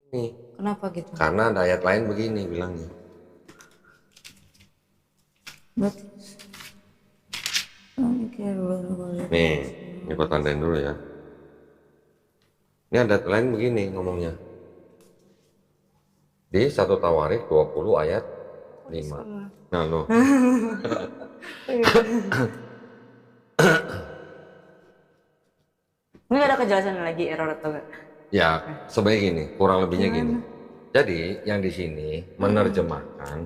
Nih, Kenapa gitu? karena ada ayat lain begini bilangnya. Berarti Nih, ini gua tandain dulu ya. Ini ada ayat lain begini ngomongnya. Di 1 Tawarik 20 ayat 5. Nah, loh. Ini ada kejelasan lagi error atau enggak? Ya, sebenarnya gini, kurang lebihnya gini. Gimana? Jadi, yang di sini menerjemahkan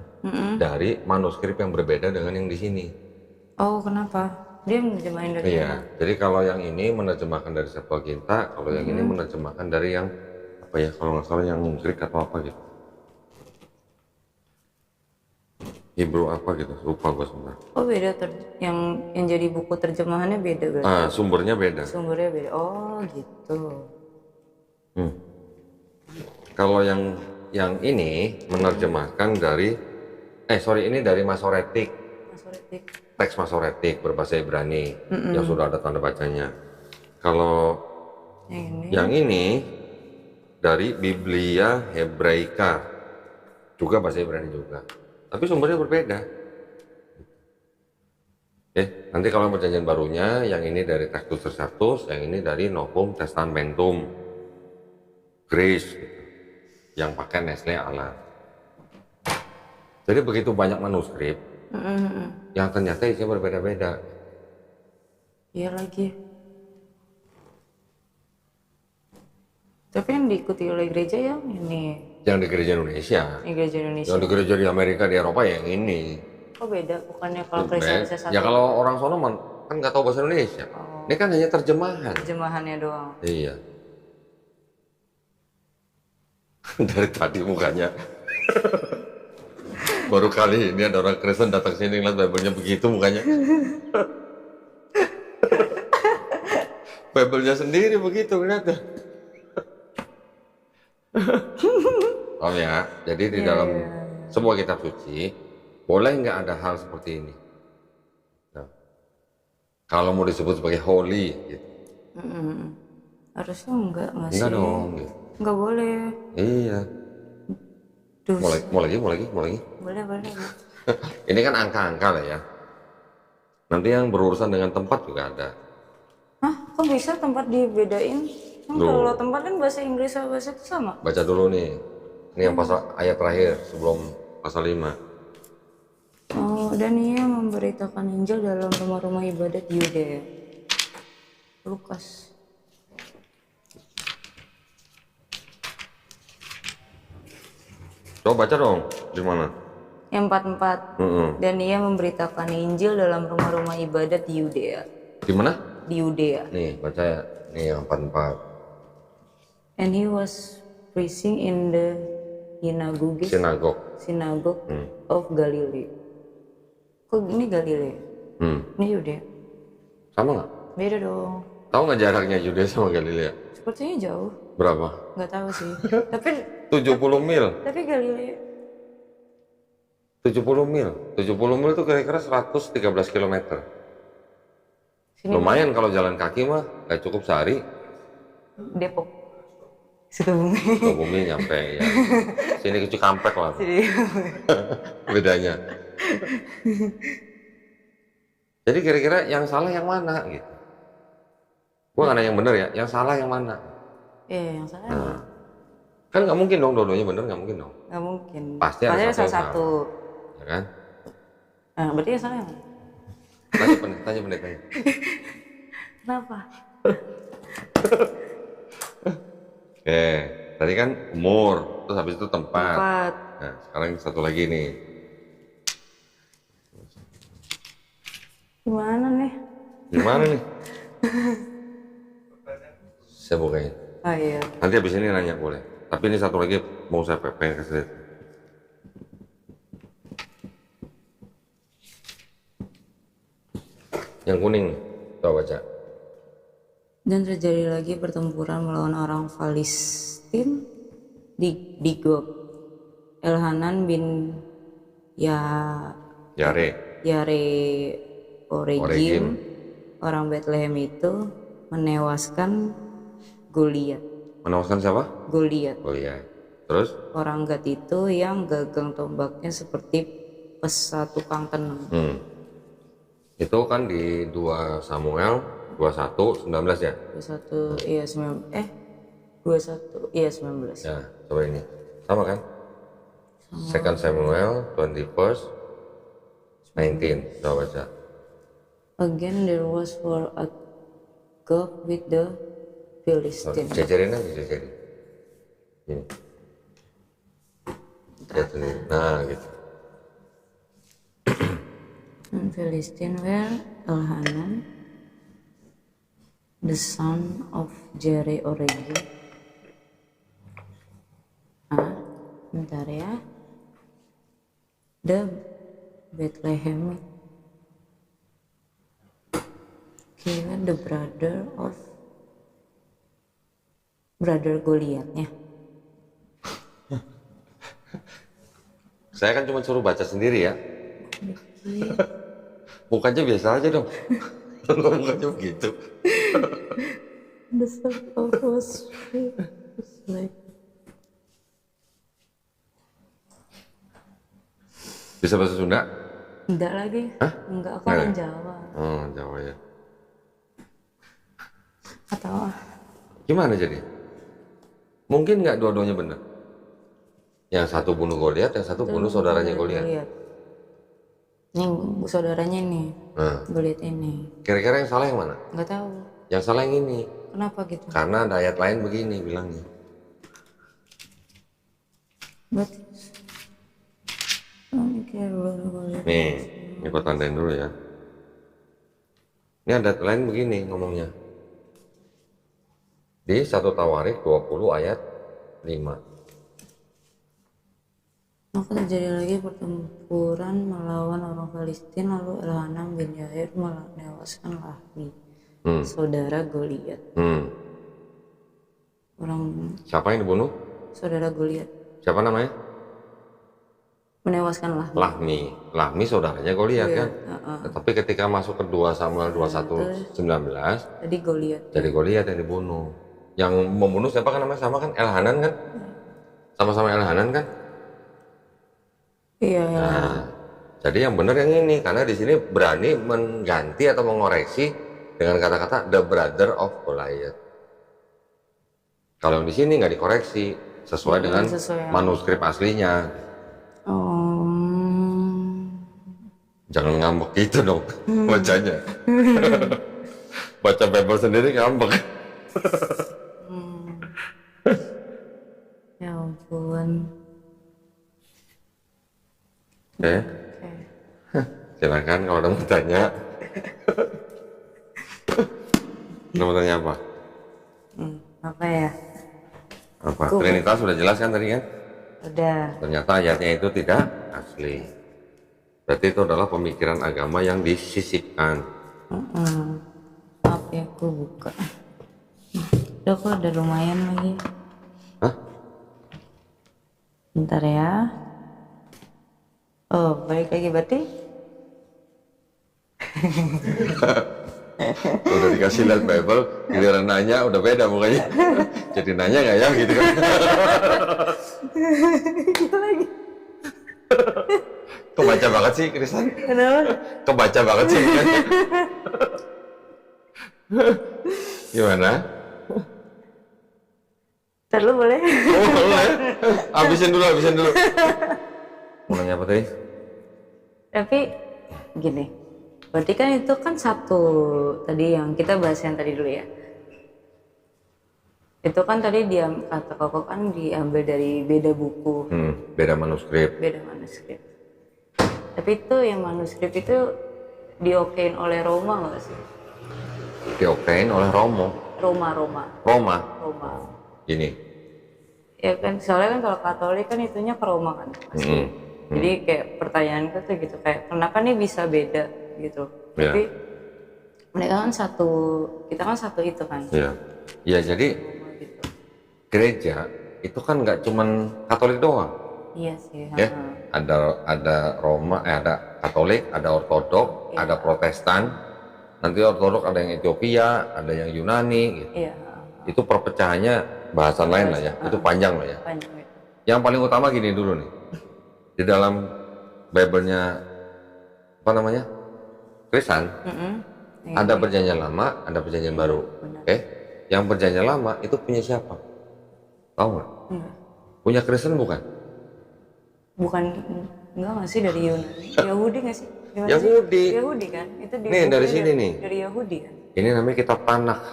dari manuskrip yang berbeda dengan yang di sini. Oh, kenapa? Dia menjemahin dari Iya, mana? jadi kalau yang ini menerjemahkan dari Septuaginta, kalau yang ini menerjemahkan dari yang apa ya, kalau nggak salah yang Greek atau apa gitu. Hebrew apa gitu, lupa gue sebentar. Oh, beda yang jadi buku terjemahannya beda berarti. Sumbernya beda. Sumbernya beda. Oh, gitu. Hmm. Kalau yang ini menerjemahkan dari ini dari Masoretik, Masoretik. teks Masoretik berbahasa Ibrani yang sudah ada tanda bacanya. Kalau Yang ini. yang ini dari Biblia Hebraika, juga bahasa Ibrani juga. Tapi sumbernya berbeda. Nanti kalau perjanjian barunya, yang ini dari Textus Receptus, yang ini dari Novum Testamentum Grace, gitu, yang pakai Nestle Aland. Jadi begitu banyak manuskrip, yang ternyata isinya berbeda-beda. Iya lagi. Tapi yang diikuti oleh gereja yang ini. Yang di gereja Indonesia, Yang gereja Indonesia. yang di gereja di Amerika, di Eropa yang ini. Oh, beda. Bukannya kalau Kristen bisa Ya satu kalau orang sono kan nggak tahu bahasa Indonesia. Ini kan hanya terjemahan. terjemahannya doang. Iya. Dari tadi mukanya. Baru kali ini ada orang Kristen datang sini ngeliat Bible-nya begitu mukanya. Bible-nya sendiri begitu ternyata. Oh ya, jadi di dalam sebuah kitab suci boleh nggak ada hal seperti ini? Nah, kalau mau disebut sebagai holy, gitu. Harusnya enggak sih? Enggak dong. Gitu. Enggak boleh. Iya. Duh. Mau lagi. Boleh. Ini kan angka-angka lah ya. Nanti yang berurusan dengan tempat juga ada. Hah? Kok bisa tempat dibedain? Kan kalau tempat kan bahasa Inggris sama bahasa itu sama. Baca dulu nih. Ini yang pasal ayat terakhir sebelum pasal 5. Oh, dan ia memberitakan Injil dalam rumah-rumah ibadat Yudea. Lukas. Coba baca dong, di mana? Yang 44. Dan ia memberitakan Injil dalam rumah-rumah ibadat di Yudea. Di mana? Di Yudea. Nih, baca ya. Nih yang 44. And he was preaching in the synagogue of Galilee. Kok ini Galilea? Ini Yudea. Sama nggak? Beda dong. Tahu nggak jaraknya Yudea sama Galilea? Sepertinya jauh. Berapa? Nggak tahu sih. Tapi 70 mil. Galilea. 70 mil. 70 mil itu kira-kira 113 km. Sini Lumayan kalau jalan kaki mah nggak cukup sehari. Depok. Sukabumi. Sukabumi nyampe ya. Sini ke Cikampek lah. Bedanya. Jadi kira-kira yang salah yang mana gitu? Gua nggak nanya yang bener ya, yang salah yang mana? Yang salah. Kan nggak mungkin dong, dua-duanya bener nggak mungkin dong. Nggak mungkin. Pasti ada salah yang satu. Ya kan? Nah, berarti yang salah yang mana? Tanya pendetanya. Kenapa? Tadi kan umur, terus habis itu tempat. Tempat. Nah, sekarang satu lagi nih. Gimana nih? Gimana nih? Saya bukain. Oh iya. Nanti habis ini nanya boleh. Tapi ini satu lagi mau saya pengen kasih lihat. Yang kuning, coba baca. Dan terjadi lagi pertempuran melawan orang Palestina di Gob. Elhanan bin Yare Oregim, orang Bethlehem itu menewaskan Goliat. Menewaskan siapa? Goliat. Goliat. Terus Orang Gad itu yang gagang tombaknya seperti pesa tukang tenun. itu kan di 2 Samuel 21:19 ya. 21 iya 21 iya 19. Ya, coba ini. Sama kan? Second Samuel 21:19. Coba baca. Again there was war at Gob with the Philistines. Jajarin aja, jajarin. Ini. Lihat sendiri. Nah, gitu. Philistine were Elhanan, the son of Jere-Oregi. Bentar ya. The Bethlehem. Kira the brother Goliatnya. Saya kan cuma suruh baca sendiri ya. Mukanya biasa aja dong. Mukanya begitu. The son of like Bisa bahasa Sunda? enggak lagi. Hah? Enggak, aku Nggak orang ya? Jawa. Oh, Jawa ya. Atau Gimana jadi? Mungkin nggak dua-duanya benar? Yang satu bunuh Goliat, yang satu bunuh saudaranya Goliat. Ini saudaranya nih, Nah, Goliat ini. kira-kira yang salah yang mana? Nggak tahu. Yang salah yang ini. Kenapa gitu? Karena ada ayat lain begini bilangnya. Berarti Goliat. Nih, ini gua tandain dulu ya. Ini ada ayat lain begini ngomongnya. Di 1 Tawarik 20 ayat 5. Maka terjadi lagi pertempuran melawan orang Palestina, lalu Elhanan bin Yair menewaskan Lahmi, saudara Goliat. Orang Siapa yang dibunuh? saudara Goliat Siapa namanya? menewaskan Lahmi. Lahmi saudaranya Goliat kan. Tetapi ketika masuk ke 2 Samuel 21:19, Jadi Goliat. jadi Goliat yang dibunuh. Yang membunuh siapa kan namanya? Sama kan? Elhanan kan? Sama-sama Elhanan kan? Iya. Nah, jadi yang benar yang ini karena di sini berani mengganti atau mengoreksi dengan kata-kata the brother of Goliath. Kalau yang di sini nggak dikoreksi sesuai dengan manuskrip aslinya. Jangan ngambek gitu dong bacanya. Baca Bible sendiri ngambek. Ya ampun. Oke. Silakan kalau ada mau tanya. Mau tanya apa? Apa ya? Apa? Trinitas sudah jelas kan tadi kan? Udah. Ternyata ayatnya itu tidak asli. Berarti itu adalah pemikiran agama yang disisipkan. Maaf ya, aku buka. Udah kok, ada lumayan lagi. Hah? Bentar ya. Oh, balik lagi berarti? Udah dikasih lihat Bible, giliran nanya udah beda mukanya. Jadi nanya nggak ya gitu kan? Gitu lagi. Kebaca banget sih Krisan. Kenapa? Kebaca banget sih kan? Gimana? Ntar lu boleh? Oh, boleh. Habisin dulu. Mau nanya apa tadi? Tapi gini, berarti kan itu kan satu tadi yang kita bahas yang tadi dulu ya. Itu kan tadi dia kata Koko kan diambil dari beda buku, Beda manuskrip. beda manuskrip. Tapi itu yang manuskrip itu diokein oleh Roma nggak sih? Diokein oleh Roma. Roma. Gini. Ya kan, soalnya kan kalau Katolik kan itunya ke Roma kan. Jadi kayak pertanyaanku tuh gitu kayak kenapa nih bisa beda gitu. Ya. Tapi mereka kan satu, kita kan satu itu kan. Iya. Ya jadi Roma gitu. gereja itu kan nggak cuman Katolik doang. Iya sih. Ya, ada Roma, ada Katolik, ada Ortodok, ada Protestan. Nanti Ortodok ada yang Ethiopia, ada yang Yunani. Gitu. Iya. Itu perpecahannya bahasan lain lah ya. Itu panjang lah ya. Panjang itu. Yang paling utama gini dulu nih. Di dalam Bible-nya apa namanya? Kristen, ada perjanjian lama, ada perjanjian baru. Oke? Yang perjanjian lama itu punya siapa? Tahu nggak? Punya Kristen bukan? Bukan, enggak nggak sih dari Yunani? Yahudi nggak sih? Gimana Yahudi. sih? Yahudi kan? Itu Nih dari sini nih. Dari Yahudi kan? Ini namanya kitab Tanakh.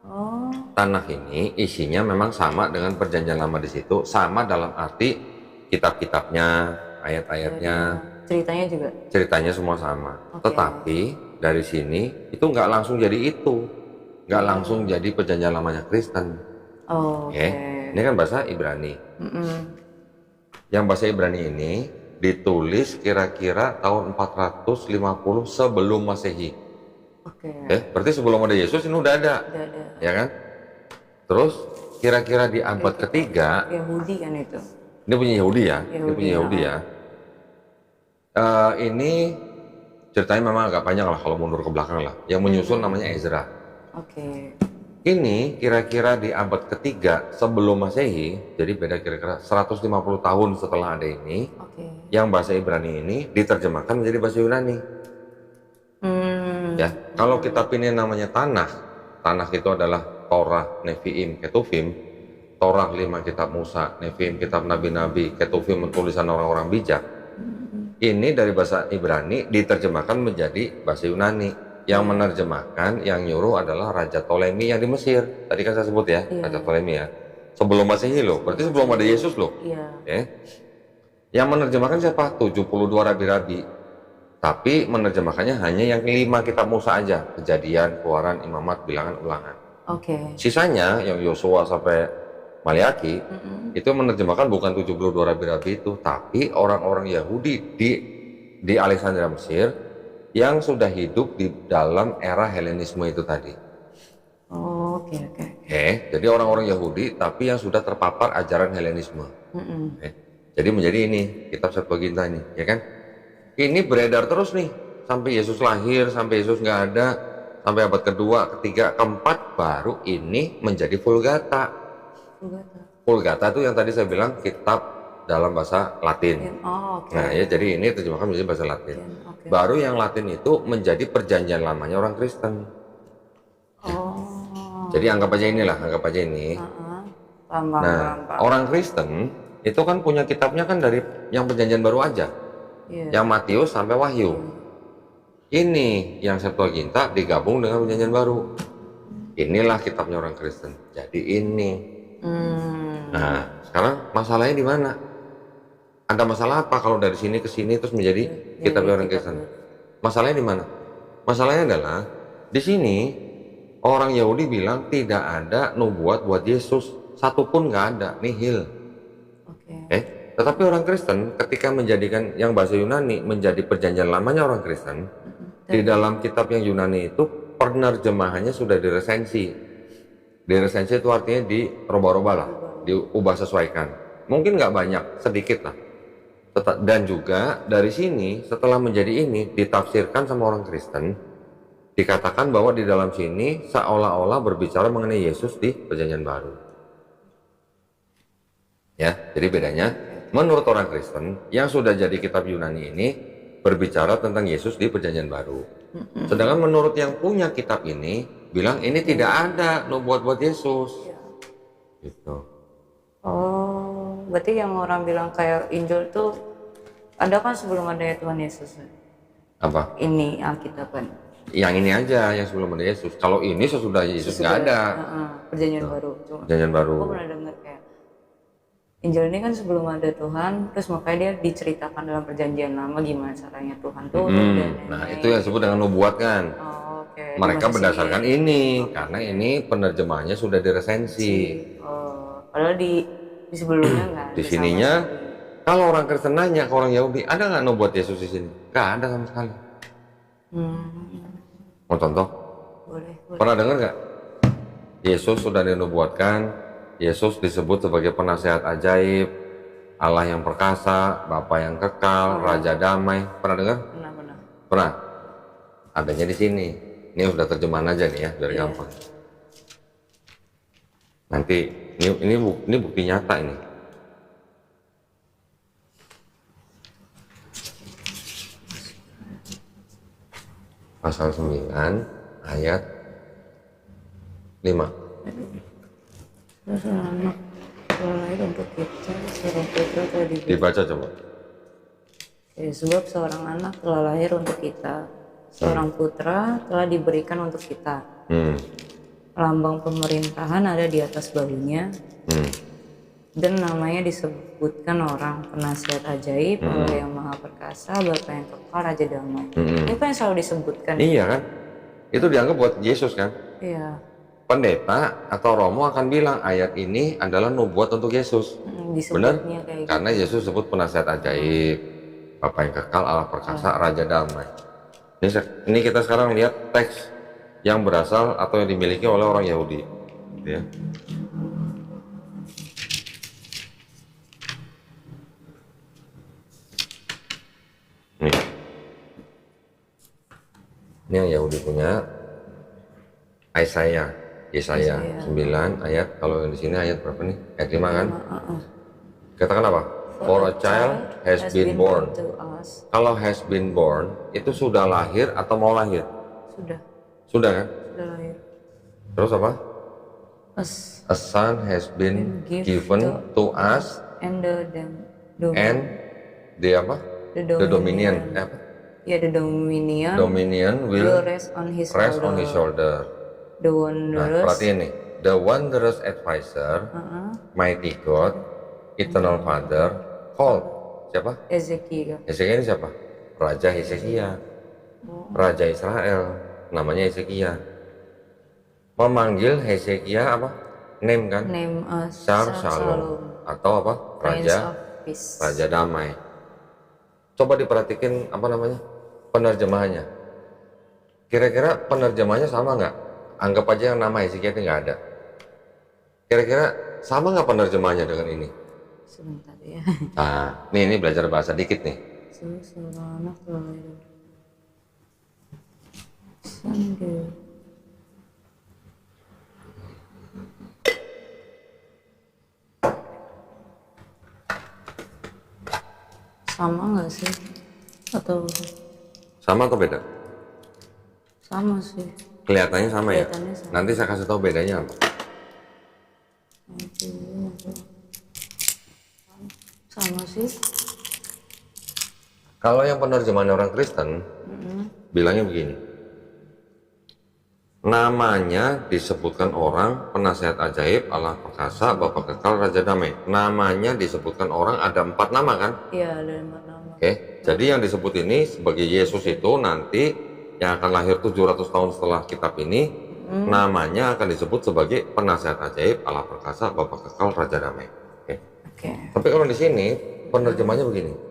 Oh, Tanakh ini isinya memang sama dengan perjanjian lama di situ, sama dalam arti kitab-kitabnya, ayat-ayatnya, ceritanya juga. ceritanya semua sama. Tetapi dari sini itu nggak langsung jadi itu, nggak langsung jadi perjanjian lamanya Kristen. Oh, Oke. Ini kan bahasa Ibrani. Yang bahasa Ibrani ini ditulis kira-kira tahun 450 sebelum Masehi. Oke. Berarti sebelum ada Yesus ini udah ada. Udah ada. Ya kan? Terus kira-kira di abad ketiga, Yahudi kan itu. ini punya Yahudi ya, ini punya Yahudi ya. Ini ceritanya memang agak panjang lah kalau mundur ke belakang lah. Yang menyusun namanya Ezra. Oke. Ini kira-kira di abad ketiga sebelum Masehi, jadi beda kira-kira 150 tahun setelah ada ini. Oke. Yang bahasa Ibrani ini diterjemahkan menjadi bahasa Yunani. Ya, kalau kitab ini namanya Tanakh. Tanakh itu adalah Torah, Nevi'im, Ketuvim. Torah 5 kitab Musa, Nevi'im kitab nabi-nabi, Ketuvim tulisan orang-orang bijak. Ini dari bahasa Ibrani diterjemahkan menjadi bahasa Yunani. Yang menerjemahkan, yang nyuruh adalah Raja Ptolemy yang di Mesir. Tadi kan saya sebut ya, Raja Ptolemy ya. Sebelum Masehi loh, berarti sebelum ada Yesus loh. Iya. Yang menerjemahkan siapa? 72 rabi-rabi. Tapi menerjemahkannya hanya yang 5 kitab Musa aja. Kejadian, Keluaran, Imamat, Bilangan, Ulangan. Oke. Sisanya yang Yosua sampai Maliaki itu menerjemahkan bukan 72 rabi-rabi itu, tapi orang-orang Yahudi di Alexandria Mesir yang sudah hidup di dalam era Helenisme itu tadi. Oke. Jadi orang-orang Yahudi tapi yang sudah terpapar ajaran Helenisme. Jadi menjadi ini kitab Septuaginta ini, ya kan? Ini beredar terus nih sampai Yesus lahir, sampai Yesus nggak ada, sampai abad kedua, ketiga, keempat, baru ini menjadi Vulgata. Vulgata itu yang tadi saya bilang kitab dalam bahasa Latin. Nah ya, jadi ini terjemahkan menjadi bahasa Latin. Baru yang Latin itu menjadi perjanjian lamanya orang Kristen. Jadi anggap aja inilah, anggap aja ini. Nah, orang Kristen itu kan punya kitabnya kan dari yang perjanjian baru aja. Yang Matius sampai Wahyu. Ini yang Septuaginta digabung dengan perjanjian baru. Inilah kitabnya orang Kristen. Jadi ini. Nah, sekarang masalahnya di mana? Ada masalah apa kalau dari sini ke sini terus menjadi kitabnya orang Kristen? Masalahnya di mana? Masalahnya adalah di sini orang Yahudi bilang tidak ada nubuat buat Yesus, satupun nggak ada, nihil. Tetapi orang Kristen ketika menjadikan yang bahasa Yunani menjadi perjanjian lamanya orang Kristen, di dalam kitab yang Yunani itu penerjemahannya sudah diresensi. Diresensi itu artinya dirubah-rubah lah, diubah sesuaikan. Mungkin nggak banyak, sedikit lah. Dan juga dari sini setelah menjadi ini ditafsirkan sama orang Kristen, dikatakan bahwa di dalam sini seolah-olah berbicara mengenai Yesus di perjanjian baru. Ya, jadi bedanya menurut orang Kristen yang sudah jadi kitab Yunani ini berbicara tentang Yesus di perjanjian baru. Sedangkan menurut yang punya kitab ini bilang ini tidak ada nubuat buat Yesus. Gitu. Oh, berarti yang orang bilang kayak Injil tuh ada kan sebelum ada Tuhan Yesus. Apa? Ini Alkitab kan. Yang ini aja yang sebelum ada Yesus. Kalau ini sesudah Yesus nggak ada. Perjanjian baru. Perjanjian baru. Aku pernah dengar kayak Injil ini kan sebelum ada Tuhan, terus makanya dia diceritakan dalam perjanjian lama gimana caranya Tuhan turun dan nah itu yang disebut dengan nubuat kan. Mereka berdasarkan ini karena ini penerjemahannya sudah diresensi. Padahal di sebelumnya nggak ada. Di sininya kalau orang Kristen nanya ke orang Yahudi, ada nggak nubuat Yesus di sini? Nggak ada sama sekali. Mau contoh? Boleh. Pernah dengar nggak? Yesus sudah dinubuatkan. Yesus disebut sebagai penasehat ajaib, Allah yang perkasa, Bapa yang kekal, Raja damai. Pernah dengar? Pernah. Adanya di sini. Ini udah terjemahan aja nih ya, biar gampang. Nanti ini bukti nyata ini. pasal 9 ayat 5. Seorang anak telah lahir untuk kita, seorang putra telah diberikan. Dibaca coba. Sebab seorang anak telah lahir untuk kita, seorang putra telah diberikan untuk kita. Lambang pemerintahan ada di atas bahunya, dan namanya disebutkan orang penasihat ajaib, Allah yang maha perkasa, Bapa yang kekal, Raja damai. Itu kan yang selalu disebutkan. Iya kan? Itu dianggap buat Yesus kan? Iya. Pendeta atau romo akan bilang ayat ini adalah nubuat untuk Yesus. Benar? Disebutnya kayak gitu. Karena Yesus sebut penasihat ajaib, Bapa yang kekal, Allah perkasa, Raja damai. Ini kita sekarang lihat teks yang berasal atau yang dimiliki oleh orang Yahudi. Ya. Nih. Ini yang Yahudi punya. Yesaya 9 ayat, kalau yang di sini ayat berapa nih? Ayat 5 kan? Katakan apa? For a child has been born. to us. Kalau has been born itu sudah lahir atau mau lahir? Sudah Sudah kan? lahir. Terus apa? Us A son has been given to us and and the apa? The dominion. Apa? Ya, the dominion Dominion will will rest on his rest on shoulder. his shoulder. The Nah, wondrous perhatiin nih. The wondrous advisor, mighty God, eternal Father, called. Siapa? Ezekiel. Hezekia ini siapa? Raja Hezekia. Raja Israel. Namanya Hezekia. Memanggil Hezekia apa? Name kan? Name Shalom. Atau apa? Prince Raja of Peace. Raja damai. Coba diperhatikan apa namanya? Penerjemahannya. Kira-kira penerjemahannya sama nggak? Anggap aja yang nama Hezekia itu nggak ada. Kira-kira sama nggak penerjemahannya dengan ini? Sebentar ya. Nah, ini belajar bahasa dikit nih. Seorang anak telah lahir. Sanggup. Sama nggak sih? Atau Sama atau beda? sama sih? Kelihatannya sama ya? Kelihatannya sama. Nanti saya kasih tahu bedanya apa. Sama sih. Kalau yang penerjemahan orang Kristen, bilangnya begini. Namanya disebutkan orang, penasihat ajaib, Allah perkasa, Bapa kekal, Raja damai. Namanya disebutkan orang, ada 4 nama kan? Iya, ada 4 nama. Oke, jadi yang disebut ini sebagai Yesus itu nanti yang akan lahir 700 tahun setelah kitab ini, namanya akan disebut sebagai penasihat ajaib, Allah perkasa, Bapa kekal, Raja damai. Oke. Oke. Tapi kalau di sini penerjemahnya begini.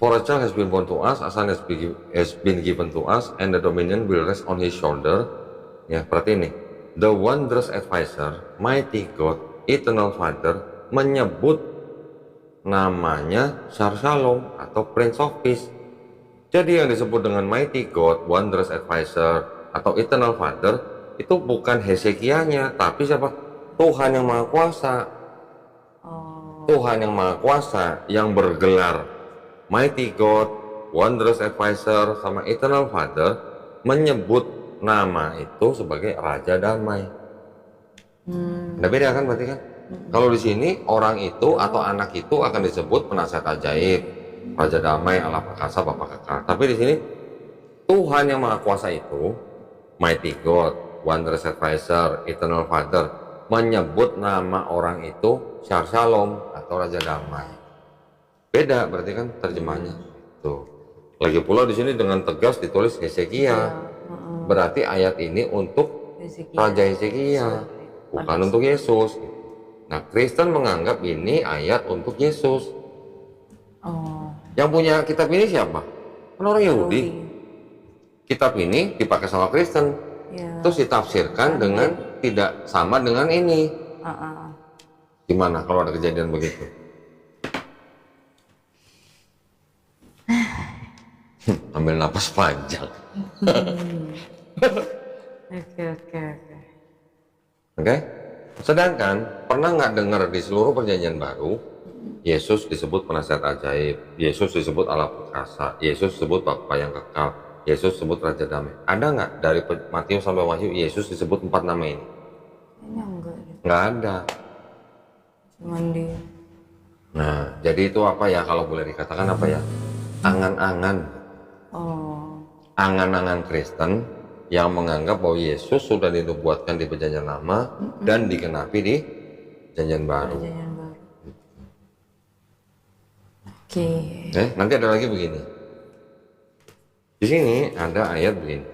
For a child has been born to us, a son has been given to us, and the dominion will rest on his shoulder. Ya, berarti ini. The wondrous advisor, mighty God, eternal Father, menyebut namanya Shalom atau Prince of Peace. Jadi yang disebut dengan mighty God, wondrous advisor, atau eternal Father, itu bukan Hezekianya, tapi siapa? Tuhan yang Maha Kuasa. Tuhan yang Maha Kuasa yang bergelar Mighty God, Wondrous Advisor, sama Eternal Father menyebut nama itu sebagai Raja Damai. Nah, beda kan berarti kan? Kalau di sini orang itu atau anak itu akan disebut penasihat ajaib, Raja Damai, Allah perkasa, Bapa kekal. Tapi di sini Tuhan yang Maha Kuasa itu, Mighty God, Wondrous Advisor, Eternal Father, menyebut nama orang itu Shalom atau Raja Damai. Beda berarti kan terjemahnya. Tuh. Lagi pula di sini dengan tegas ditulis Hezekia. Berarti ayat ini untuk Raja Hezekia, bukan untuk Yesus. Nah, Kristen menganggap ini ayat untuk Yesus. Yang punya kitab ini siapa? Kan orang Yahudi. Kitab ini dipakai sama Kristen. Terus ditafsirkan dengan tidak sama dengan ini. Gimana kalau ada kejadian begitu? Ambil napas panjang. Oke. Sedangkan pernah nggak dengar di seluruh perjanjian baru Yesus disebut penasihat ajaib, Yesus disebut Allah perkasa, Yesus disebut Bapa yang kekal, Yesus disebut Raja Damai. Ada nggak dari Matius sampai Wahyu Yesus disebut 4 nama ini? Kayaknya enggak deh. Nggak ada. Cuman di Nah, jadi itu apa ya, kalau boleh dikatakan apa ya? Angan-angan. Angan-angan Kristen yang menganggap bahwa Yesus sudah dinubuatkan di Perjanjian Lama dan dikenapi di Perjanjian Baru. perjanjian baru. Oke. Nanti ada lagi begini. Di sini ada ayat begini.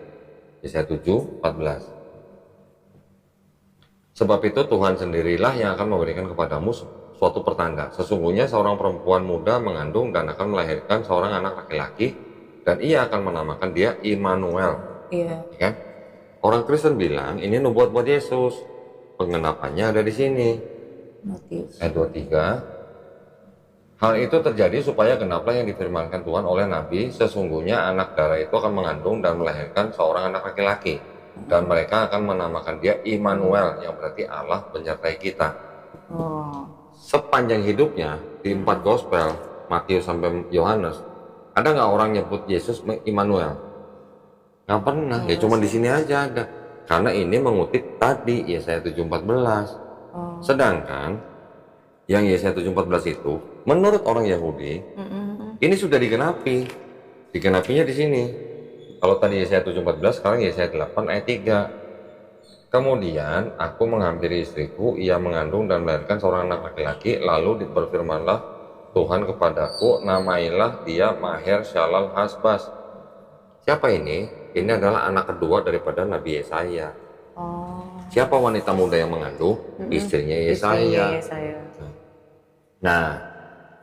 Yesaya 7:14. Sebab itu Tuhan sendirilah yang akan memberikan kepadamu suatu pertanda. Sesungguhnya seorang perempuan muda mengandung dan akan melahirkan seorang anak laki-laki, dan ia akan menamakan dia Immanuel. Iya. Kan? Orang Kristen bilang ini nubuat buat Yesus. Pengenapannya ada di sini. Matius. Ayat 23. Hal itu terjadi supaya genaplah yang difirmankan Tuhan oleh Nabi, sesungguhnya anak darah itu akan mengandung dan melahirkan seorang anak laki-laki, dan mereka akan menamakan dia Immanuel, yang berarti Allah menyertai kita. Sepanjang hidupnya di 4 gospel, Matius sampai Yohanes, ada nggak orang nyebut Yesus Immanuel? Nggak pernah, ya cuma di sini aja ada. Karena ini mengutip tadi Yesaya 7:14. Sedangkan yang Yesaya 7:14 itu menurut orang Yahudi ini sudah digenapi. Digenapinya di sini. Kalau tadi Yesaya 7:14, sekarang Yesaya 8 ayat 3. Kemudian aku menghampiri istriku, ia mengandung dan melahirkan seorang anak laki-laki, lalu berfirmanlah Tuhan kepadaku, namailah dia Maher Shalal Hasbaz. Siapa ini? Ini adalah anak kedua daripada Nabi Yesaya. Siapa wanita muda yang mengandung? Istrinya Yesaya. Nah,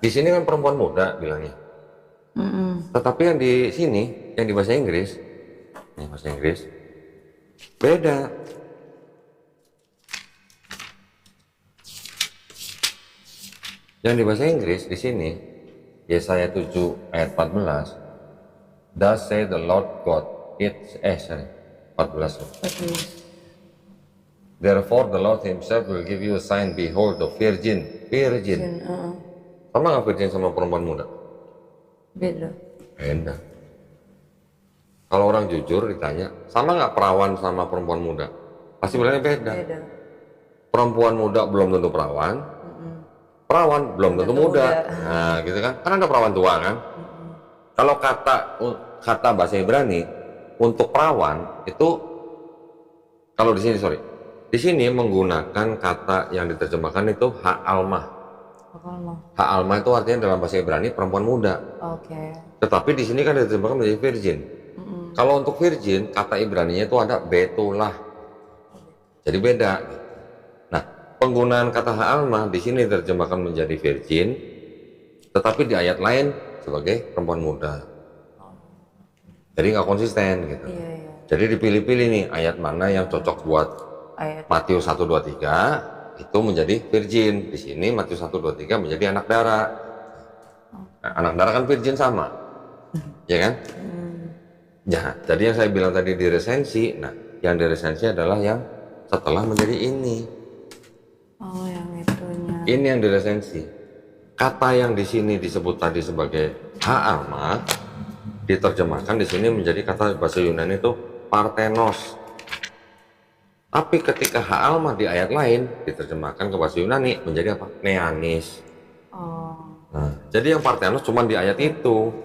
di sini kan perempuan muda bilangnya. Tetapi yang di sini, yang di bahasa Inggris, ini bahasa Inggris, beda. Yang di bahasa Inggris di sini, Yesaya 7 ayat 14, Thus say the Lord God, 14. Therefore the Lord himself will give you a sign, behold the virgin. Sama nggak virgin sama perempuan muda? Beda. Beda. Kalau orang jujur ditanya, sama nggak perawan sama perempuan muda? Pasti bilangnya beda. Perempuan muda belum tentu perawan, perawan belum tentu muda. Nah gitu kan, kan ada perawan tua kan. Kalau kata bahasa Ibrani untuk perawan itu, kalau di sini di sini menggunakan kata yang diterjemahkan itu ha'almah. Ha'almah itu artinya dalam bahasa Ibrani perempuan muda. Tetapi di sini kan diterjemahkan menjadi virgin. Kalau untuk virgin, kata Ibraninya itu ada betulah. Jadi beda. Nah, penggunaan kata ha'almah di sini diterjemahkan menjadi virgin, tetapi di ayat lain sebagai perempuan muda. Jadi nggak konsisten gitu. Jadi dipilih-pilih nih ayat mana yang cocok buat Matius 1:23 itu menjadi virgin. Di sini Matius 1:23 menjadi anak darah. Nah, anak darah kan virgin sama, ya kan? Ya, jadi yang saya bilang tadi di resensi, nah yang di resensi adalah yang setelah menjadi ini. Yang itunya. Ini yang di resensi. Kata yang di sini disebut tadi sebagai ha'almah diterjemahkan di sini menjadi kata bahasa Yunani itu parthenos. Tapi ketika ha'almah di ayat lain diterjemahkan ke bahasa Yunani menjadi apa? Neanis. Nah, jadi yang parthenos cuma di ayat itu.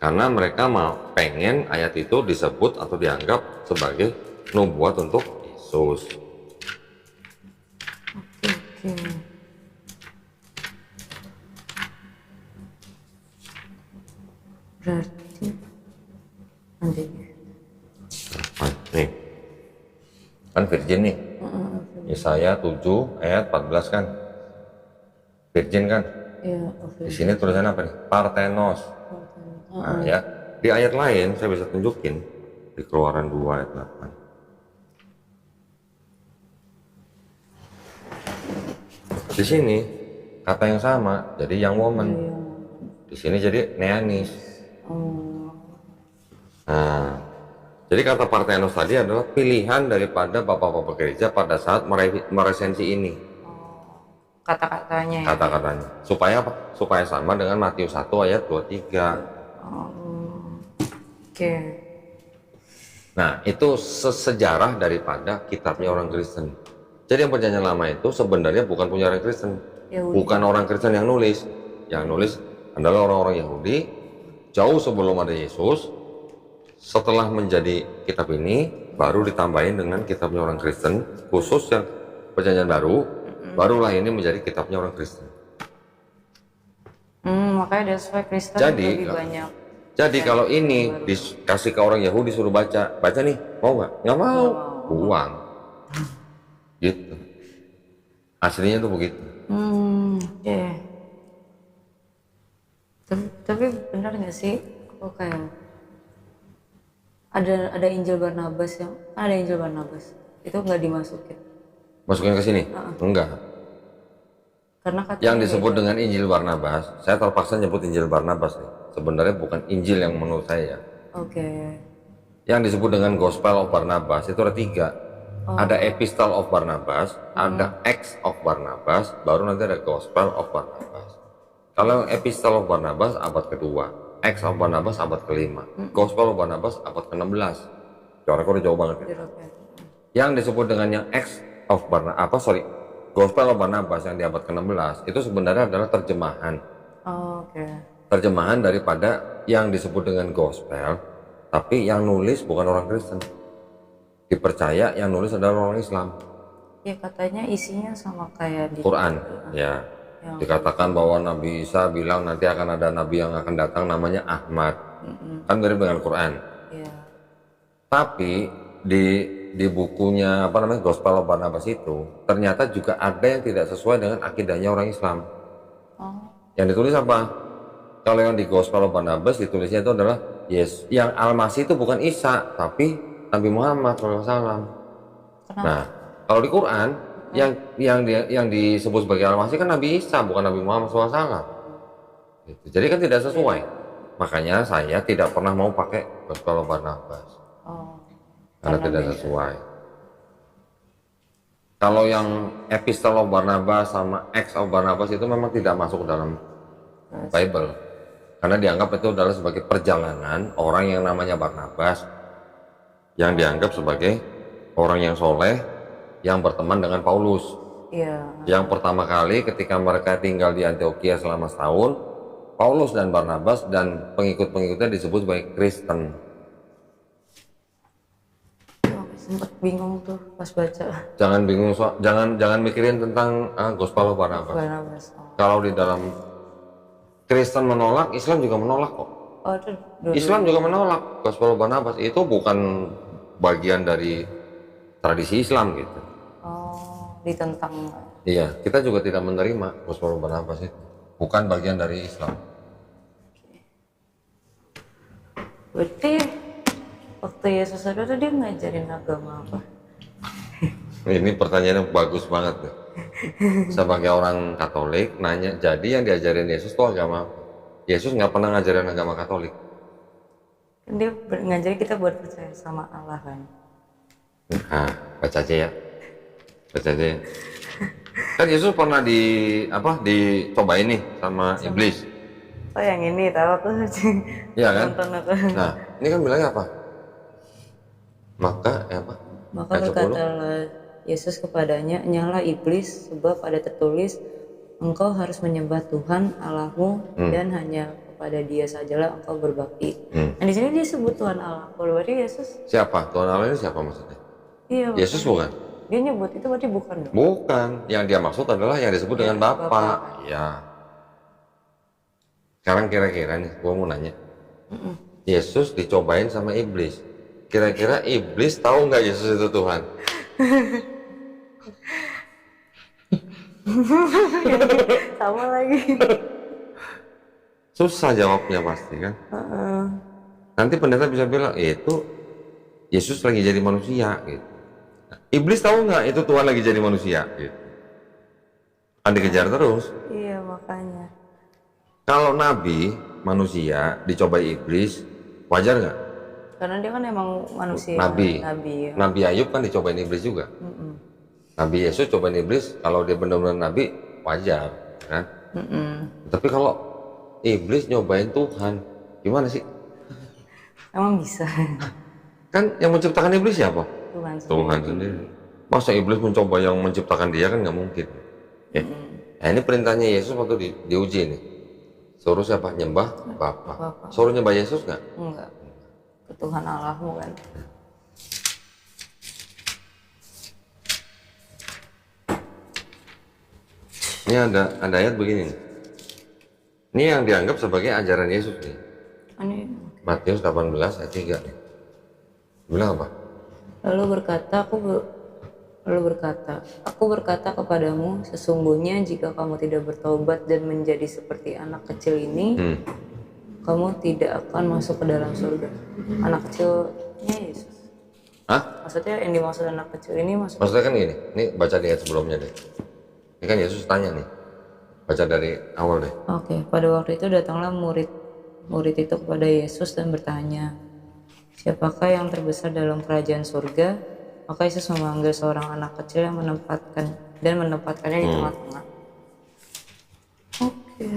Karena mereka mau pengen ayat itu disebut atau dianggap sebagai nubuat untuk Yesus. Berarti nanti nih kan virgin nih. Yesaya 7 ayat 14 kan virgin kan. Di sini tulisannya apa nih? Parthenos. Nah ya, di ayat lain saya bisa tunjukin di Keluaran 2 ayat 8. Di sini kata yang sama, jadi young woman. Di sini jadi neanis. Nah, jadi kata parthenos tadi adalah pilihan daripada bapak-bapak gereja pada saat meresensi ini. kata-katanya ya. kata-katanya. Supaya apa? Supaya sama dengan Matius 1 ayat 23. Oke. Nah, itu sejarah daripada kitabnya orang Kristen. Jadi yang Perjanjian Lama itu sebenarnya bukan punya orang Kristen. Yahudi. Bukan orang Kristen yang nulis. Yang nulis adalah orang-orang Yahudi jauh sebelum ada Yesus. Setelah menjadi kitab ini, baru ditambahin dengan kitabnya orang Kristen, khusus yang Perjanjian Baru, barulah ini menjadi kitabnya orang Kristen. Makanya that's why Kristen Jadi, lebih banyak. Jadi kalau ini dikasih ke orang Yahudi suruh baca nih, mau nggak? Nggak mau, buang. Gitu. Aslinya tuh begitu. Oke. Tapi benar nggak sih? Kok kayak ada Injil Barnabas yang ada Injil Barnabas itu nggak dimasukin? Masukin ke sini? Enggak. Karena katanya Yang disebut dengan Injil Barnabas, saya terpaksa nyebut Injil Barnabas nih. Sebenarnya bukan Injil yang menurut saya. Oke. Yang disebut dengan Gospel of Barnabas itu ada 3. Ada Epistle of Barnabas, ada Acts of Barnabas, baru nanti ada Gospel of Barnabas. Kalau Epistle of Barnabas abad kedua, Acts of Barnabas abad kelima, Gospel of Barnabas abad ke-16. Coraknya udah jauh banget ya. Yang disebut dengan yang Acts of Barnabas, Gospel of Barnabas yang di abad ke-16 itu sebenarnya adalah terjemahan. Oke. Terjemahan daripada yang disebut dengan Gospel, tapi yang nulis bukan orang Kristen. Dipercaya yang nulis adalah orang Islam. Ya katanya isinya sama kayak di Quran, ya. Dikatakan bahwa Nabi Isa bilang nanti akan ada nabi yang akan datang namanya Ahmad. Kan mirip dengan Quran. Iya. Tapi di bukunya Gospel of Barnabas itu ternyata juga ada yang tidak sesuai dengan akidahnya orang Islam. Yang ditulis apa? Kalau yang di Gospel of Barnabas ditulisnya itu adalah yang Al-Masih itu bukan Isa tapi Nabi Muhammad SAW. Nah, kalau di Quran yang disebut sebagai Al-Masih kan Nabi Isa bukan Nabi Muhammad SAW. Gitu. Jadi kan tidak sesuai. Makanya saya tidak pernah mau pakai Gospel of Barnabas. Karena tidak sesuai. Kalau yang Epistle of Barnabas sama Acts of Barnabas itu memang tidak masuk dalam Bible. Karena dianggap itu adalah sebagai perjalanan orang yang namanya Barnabas yang dianggap sebagai orang yang soleh yang berteman dengan Paulus. Iya. Yang pertama kali ketika mereka tinggal di Antioquia selama setahun, Paulus dan Barnabas dan pengikut-pengikutnya disebut sebagai Kristen. Sempat bingung tuh pas baca. Jangan bingung, jangan mikirin tentang Gospel of Barnabas. Kalau di dalam Kristen menolak, Islam juga menolak kok. Islam juga menolak Gospel of Barnabas. Itu bukan bagian dari tradisi Islam gitu. Ditentang. Iya, kita juga tidak menerima Gospel of Barnabas itu. Bukan bagian dari Islam. Berarti waktu Yesus ada tuh dia ngajarin agama apa? Ini pertanyaannya bagus banget tuh. Sebagai orang Katolik nanya, jadi yang diajarin Yesus itu agama apa? Yesus nggak pernah ngajarin agama Katolik. Dia ngajarin kita buat percaya sama Allah kan. Nah, baca aja ya. Baca aja ya. Kan Yesus pernah dicobain nih sama iblis. Oh yang ini tahu aku Iya kan? nonton aku. Nah, ini kan bilangnya apa? Maka berkatalah Yesus kepadanya, nyala iblis, sebab ada tertulis, engkau harus menyembah Tuhan Allahmu dan hanya kepada Dia sajalah engkau berbakti. Nah di sini dia sebut Tuhan Allah. Berarti Yesus siapa? Tuhan Allah ini siapa maksudnya? Iya. Yesus bukan? Dia nyebut itu berarti bukan dong? Bukan. Yang dia maksud adalah yang disebut dengan Bapa. Ya. Sekarang kira-kira nih, gua mau nanya. Yesus dicobain sama iblis. Kira-kira iblis tahu nggak Yesus itu Tuhan? Sama lagi. Susah jawabnya pasti kan. Nanti pendeta bisa bilang itu Yesus lagi jadi manusia gitu. Iblis tahu nggak itu Tuhan lagi jadi manusia gitu. Kan dikejar terus. Iya makanya. Kalau nabi manusia dicobai iblis, wajar nggak? Karena dia kan emang manusia. Nabi. Ya. Nabi Ayub kan dicobain iblis juga. Nabi Yesus cobain iblis, kalau dia benar-benar nabi, wajar, kan? Tapi kalau iblis nyobain Tuhan, gimana sih? Emang bisa? Kan yang menciptakan iblis siapa? Tuhan sendiri. Tuhan sendiri. Masa iblis mencoba yang menciptakan dia, kan nggak mungkin. Ya. Nah, ini perintahnya Yesus waktu diuji nih. Suruh siapa? Nyembah Bapa. Suruh nyembah Yesus nggak? Enggak. Ke Tuhan Allahmu kan. Ini ada ayat begini nih. Ini yang dianggap sebagai ajaran Yesus nih. Ini. Matius 18 ayat 3 nih. Bilang apa? Lalu berkata, aku berkata kepadamu, sesungguhnya jika kamu tidak bertobat dan menjadi seperti anak kecil ini, kamu tidak akan masuk ke dalam surga. Anak kecilnya Yesus. Hah? Maksudnya yang dimaksud anak kecil ini Maksudnya kan gini, ini baca di ayat sebelumnya deh. Ini kan Yesus tanya nih, baca dari awal deh. Oke, pada waktu itu datanglah murid itu kepada Yesus dan bertanya, siapakah yang terbesar dalam kerajaan surga? Maka Yesus memanggil seorang anak kecil yang menempatkannya di tengah-tengah. Oke.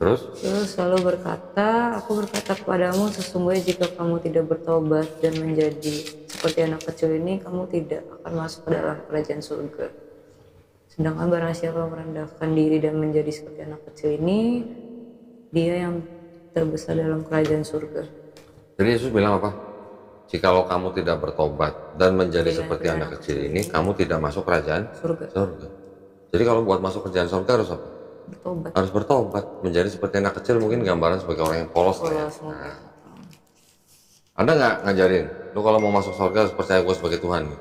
Terus lalu berkata, aku berkata kepadamu, sesungguhnya jika kamu tidak bertobat dan menjadi seperti anak kecil ini, kamu tidak akan masuk ke dalam kerajaan surga. Sedangkan barang siapa merendahkan diri dan menjadi seperti anak kecil ini, dia yang terbesar dalam kerajaan surga. Jadi Yesus bilang apa? Jikalau kamu tidak bertobat dan menjadi seperti anak kecil ini, kamu tidak masuk kerajaan surga. Jadi kalau buat masuk kerajaan surga harus apa? Bertobat. Harus bertobat. Menjadi seperti anak kecil mungkin gambaran sebagai orang yang polos lah ya. Nah. Anda nggak ngajarin, lu kalau mau masuk surga harus percaya gue sebagai Tuhan?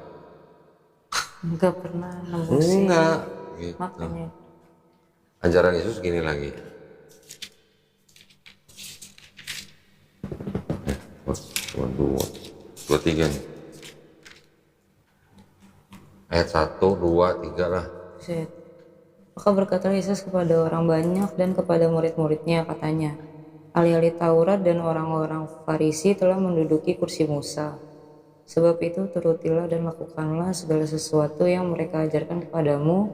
Enggak pernah nemu sih. Enggak. Gitu. Makanya. Ajaran Yesus gini lagi. Cuma dua tiga nih. Ayat 1, 2, 3 lah. Maka berkata Yesus kepada orang banyak dan kepada murid-muridnya, katanya, ahli-ahli Taurat dan orang-orang Farisi telah menduduki kursi Musa. Sebab itu turutilah dan lakukanlah segala sesuatu yang mereka ajarkan kepadamu,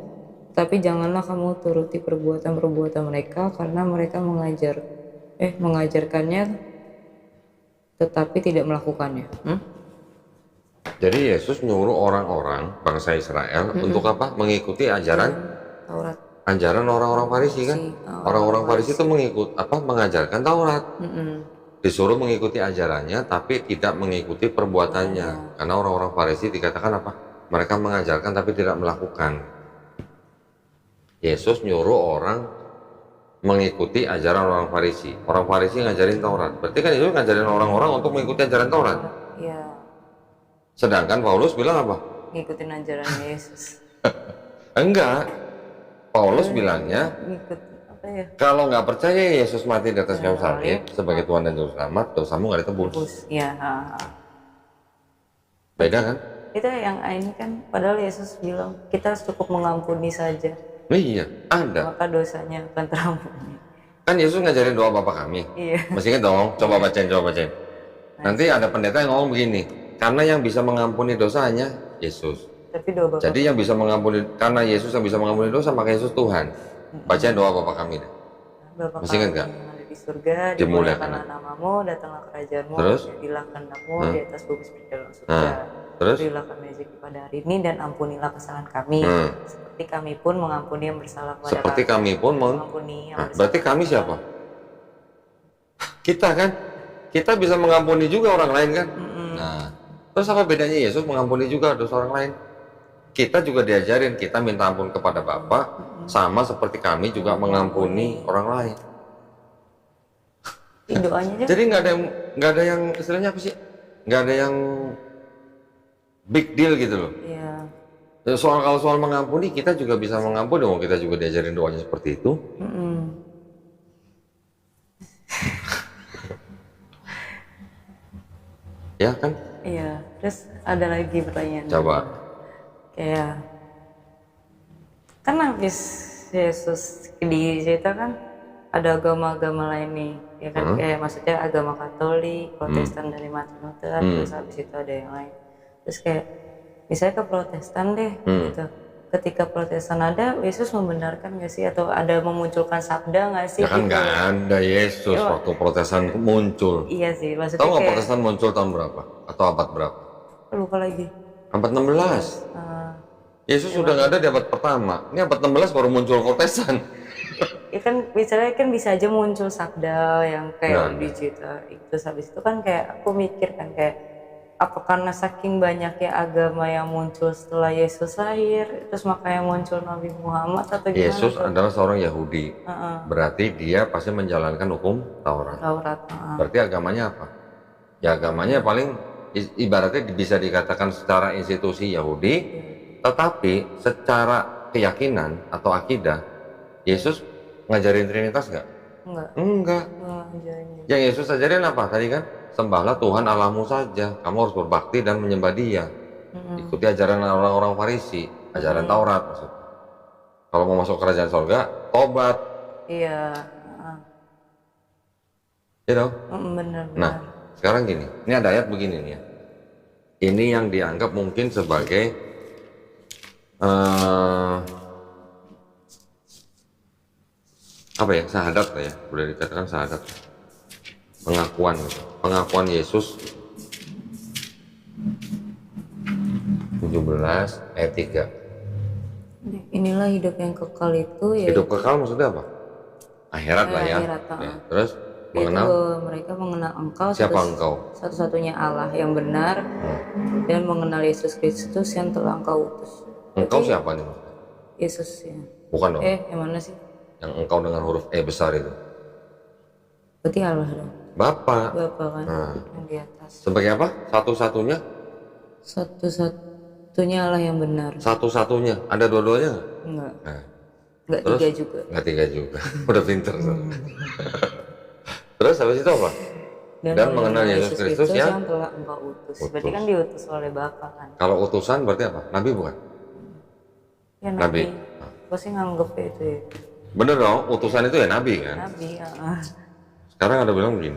tapi janganlah kamu turuti perbuatan-perbuatan mereka, karena mereka mengajarkannya tetapi tidak melakukannya. Jadi Yesus nyuruh orang-orang bangsa Israel untuk apa? Mengikuti ajaran Taurat. Ajaran orang-orang Farisi kan? Orang-orang Farisi itu mengajarkan Taurat. Disuruh mengikuti ajarannya tapi tidak mengikuti perbuatannya. Karena orang-orang Farisi dikatakan apa? Mereka mengajarkan tapi tidak melakukan. Yesus nyuruh orang mengikuti ajaran orang Farisi. Orang Farisi ngajarin Taurat. Berarti kan Yesus ngajarin orang-orang untuk mengikuti ajaran Taurat. Iya. Sedangkan Paulus bilang apa? Ngikutin ajaran Yesus. Enggak. Paulus bilangnya, kalau nggak percaya Yesus mati di atas kayu salib sebagai Tuhan dan Juru Selamat, dosamu nggak ditebus. Iya. Beda kan? Itu yang ini kan, padahal Yesus bilang kita cukup mengampuni saja. Iya, ada. Maka dosanya akan terampuni. Kan Yesus ngajarin doa Bapa kami. Iya. Masih ingat dong? Coba bacain. Nanti ada pendeta yang ngomong begini, karena yang bisa mengampuni dosa hanya Yesus. Tapi doa Bapa. Jadi yang bisa mengampuni, karena Yesus yang bisa mengampuni dosa, maka Yesus Tuhan. Bacain doa Bapa kami deh. Bapa Masih ingat nggak? yang ada di surga, dimuliakanlah namamu, datanglah kerajaanmu, jadilah kehendakmu di atas bumi seperti dalam surga. Berilah kami rezeki pada hari ini dan ampunilah kesalahan kami, seperti kami pun mengampuni yang bersalah kepada kami. Seperti kami pun mengampuni yang bersalah. Berarti kami siapa? Kita kan? Kita bisa mengampuni juga orang lain kan? Nah, terus apa bedanya Yesus mengampuni juga dosa orang lain? Kita juga diajarin, kita minta ampun kepada Bapa, sama seperti kami juga mengampuni orang lain. Doanya aja. Jadi nggak ada yang istilahnya apa sih? Nggak ada yang big deal gitu loh. Iya. Kalau soal mengampuni, kita juga bisa mengampuni, dong. Kita juga diajarin doanya seperti itu. Ya kan? Iya. Terus ada lagi pertanyaan. Coba. Kayak kan habis Yesus dicerita kan ada agama-agama lain nih, ya kan? Kayak maksudnya agama Katolik, Protestan dari Martin Luther, terus habis itu ada yang lain. Terus kayak misalnya ke Protestan deh, gitu. ketika protesan ada, Yesus membenarkan nggak sih atau ada memunculkan sabda nggak sih? Ya kan gitu? nggak ada Yesus Iya. waktu protesan muncul. Iya sih, Tahu maksudnya nggak kayak protestan muncul tahun berapa? Atau abad berapa? lupa lagi. Abad 16. Yesus sudah nggak ada di abad pertama. Ini abad 16 baru muncul protestan. Ya kan misalnya kan bisa aja muncul sabda yang kayak Nggak. digital itu habis itu kan kayak aku mikir kan kayak apa karena saking banyaknya agama yang muncul setelah Yesus lahir terus makanya muncul Nabi Muhammad atau gimana? Yesus adalah seorang Yahudi. Berarti dia pasti menjalankan hukum Taurat. Taurat. Berarti agamanya apa? Ya agamanya paling ibaratnya bisa dikatakan secara institusi Yahudi, tetapi secara keyakinan atau akidah, Yesus ngajarin Trinitas nggak? Enggak. Enggak. Ngajarin. Yang Yesus ajarin apa tadi kan? Sembahlah Tuhan Allahmu saja. Kamu harus berbakti dan menyembah Dia. Ikuti ajaran orang-orang Farisi, ajaran Taurat maksudnya. Kalau mau masuk kerajaan sorga, tobat. Iya. You know? Bener. Nah, sekarang gini, ini ada ayat begini nih ya. Ini yang dianggap mungkin sebagai apa ya, syahadat lah ya, boleh dikatakan syahadat. Pengakuan Yesus 17 ayat 3. Inilah hidup yang kekal itu ya. Hidup kekal maksudnya apa? Akhirat lah ya. Akhirat, Ya, terus yaitu mengenal bahwa mereka mengenal Engkau siapa engkau? satu-satunya Allah yang benar dan mengenal Yesus Kristus yang telah Engkau utus. Engkau siapa nih maksudnya? Yesus ya. Bukan dong. Yang mana sih? Yang engkau dengan huruf E besar itu. Berarti Allah dong. Bapak. Bapak kan yang di atas. Sebagai apa? Satu-satunya? Satu-satunya Allah yang benar. Satu-satunya. Ada dua-duanya nggak? Enggak. Nah, Enggak terus? tiga juga. Nggak tiga juga. Udah pinter. Terus habis itu apa? Dan mengenal Yesus Kristus yang telah Engkau utus. Berarti kan diutus oleh Bapa kan. Kalau utusan berarti apa? Nabi bukan? Ya Nabi. Gue sih nganggep itu ya. Bener dong, utusan itu ya Nabi kan? Nabi. Sekarang ada bilang begini.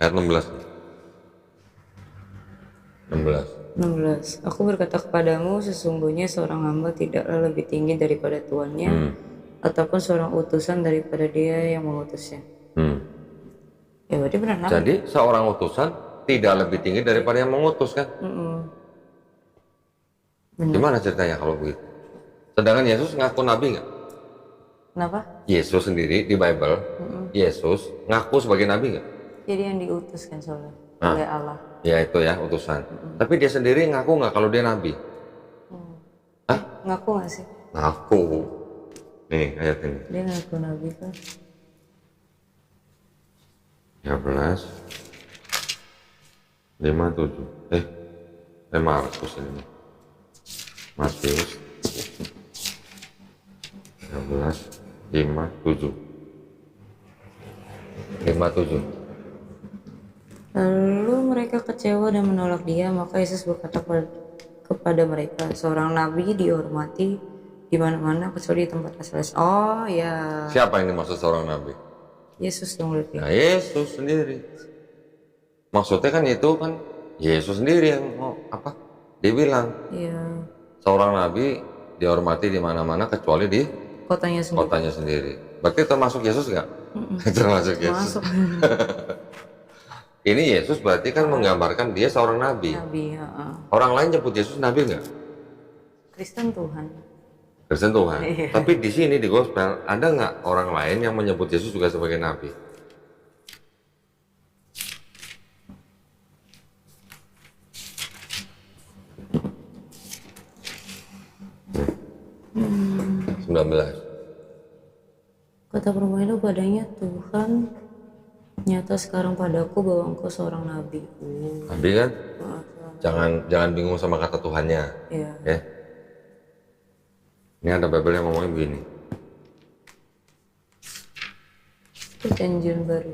Ayat 16. 16. Aku berkata kepadamu, sesungguhnya seorang hamba tidaklah lebih tinggi daripada tuannya, ataupun seorang utusan daripada dia yang mengutusnya. Ya berarti benar Nabi. Jadi seorang utusan tidak lebih tinggi daripada yang mengutus kan? Gimana ceritanya kalau begitu? Sedangkan Yesus ngaku Nabi nggak? Kenapa? Yesus sendiri di Bible, Yesus ngaku sebagai Nabi nggak? Jadi yang diutus kan soalnya oleh Allah. Ya itu ya utusan. Tapi dia sendiri ngaku nggak kalau dia Nabi? Hah? Ngaku nggak sih? Ngaku. Nih ayat ini. Dia ngaku Nabi kan? 13 57 Markus ini. Matius 13 57 Lalu mereka kecewa dan menolak dia, maka Yesus berkata kepada mereka, seorang nabi dihormati di mana-mana kecuali di tempat asalnya. Oh ya. Siapa yang dimaksud seorang nabi? Yesus dong berarti. Nah, Yesus sendiri. Maksudnya kan itu kan Yesus sendiri yang apa? Dia bilang Iya. seorang nabi dihormati di mana-mana kecuali di Kotanya sendiri. Berarti termasuk Yesus nggak? Termasuk Yesus. Masuk. Ini Yesus berarti kan menggambarkan dia seorang nabi. Nabi. Orang lain nyebut Yesus nabi nggak? Kristen Tuhan. Kristen Tuhan. Iya. Tapi di sini di gospel ada nggak orang lain yang menyebut Yesus juga sebagai nabi? Hmm. 19. Kata perempuan itu padanya, Tuhan nyata sekarang padaku bahwa engkau seorang nabi. Nabi kan? Jangan bingung sama kata Tuhannya. Iya. Ya. Ini ada Bible yang ngomongin begini. Perjanjian baru.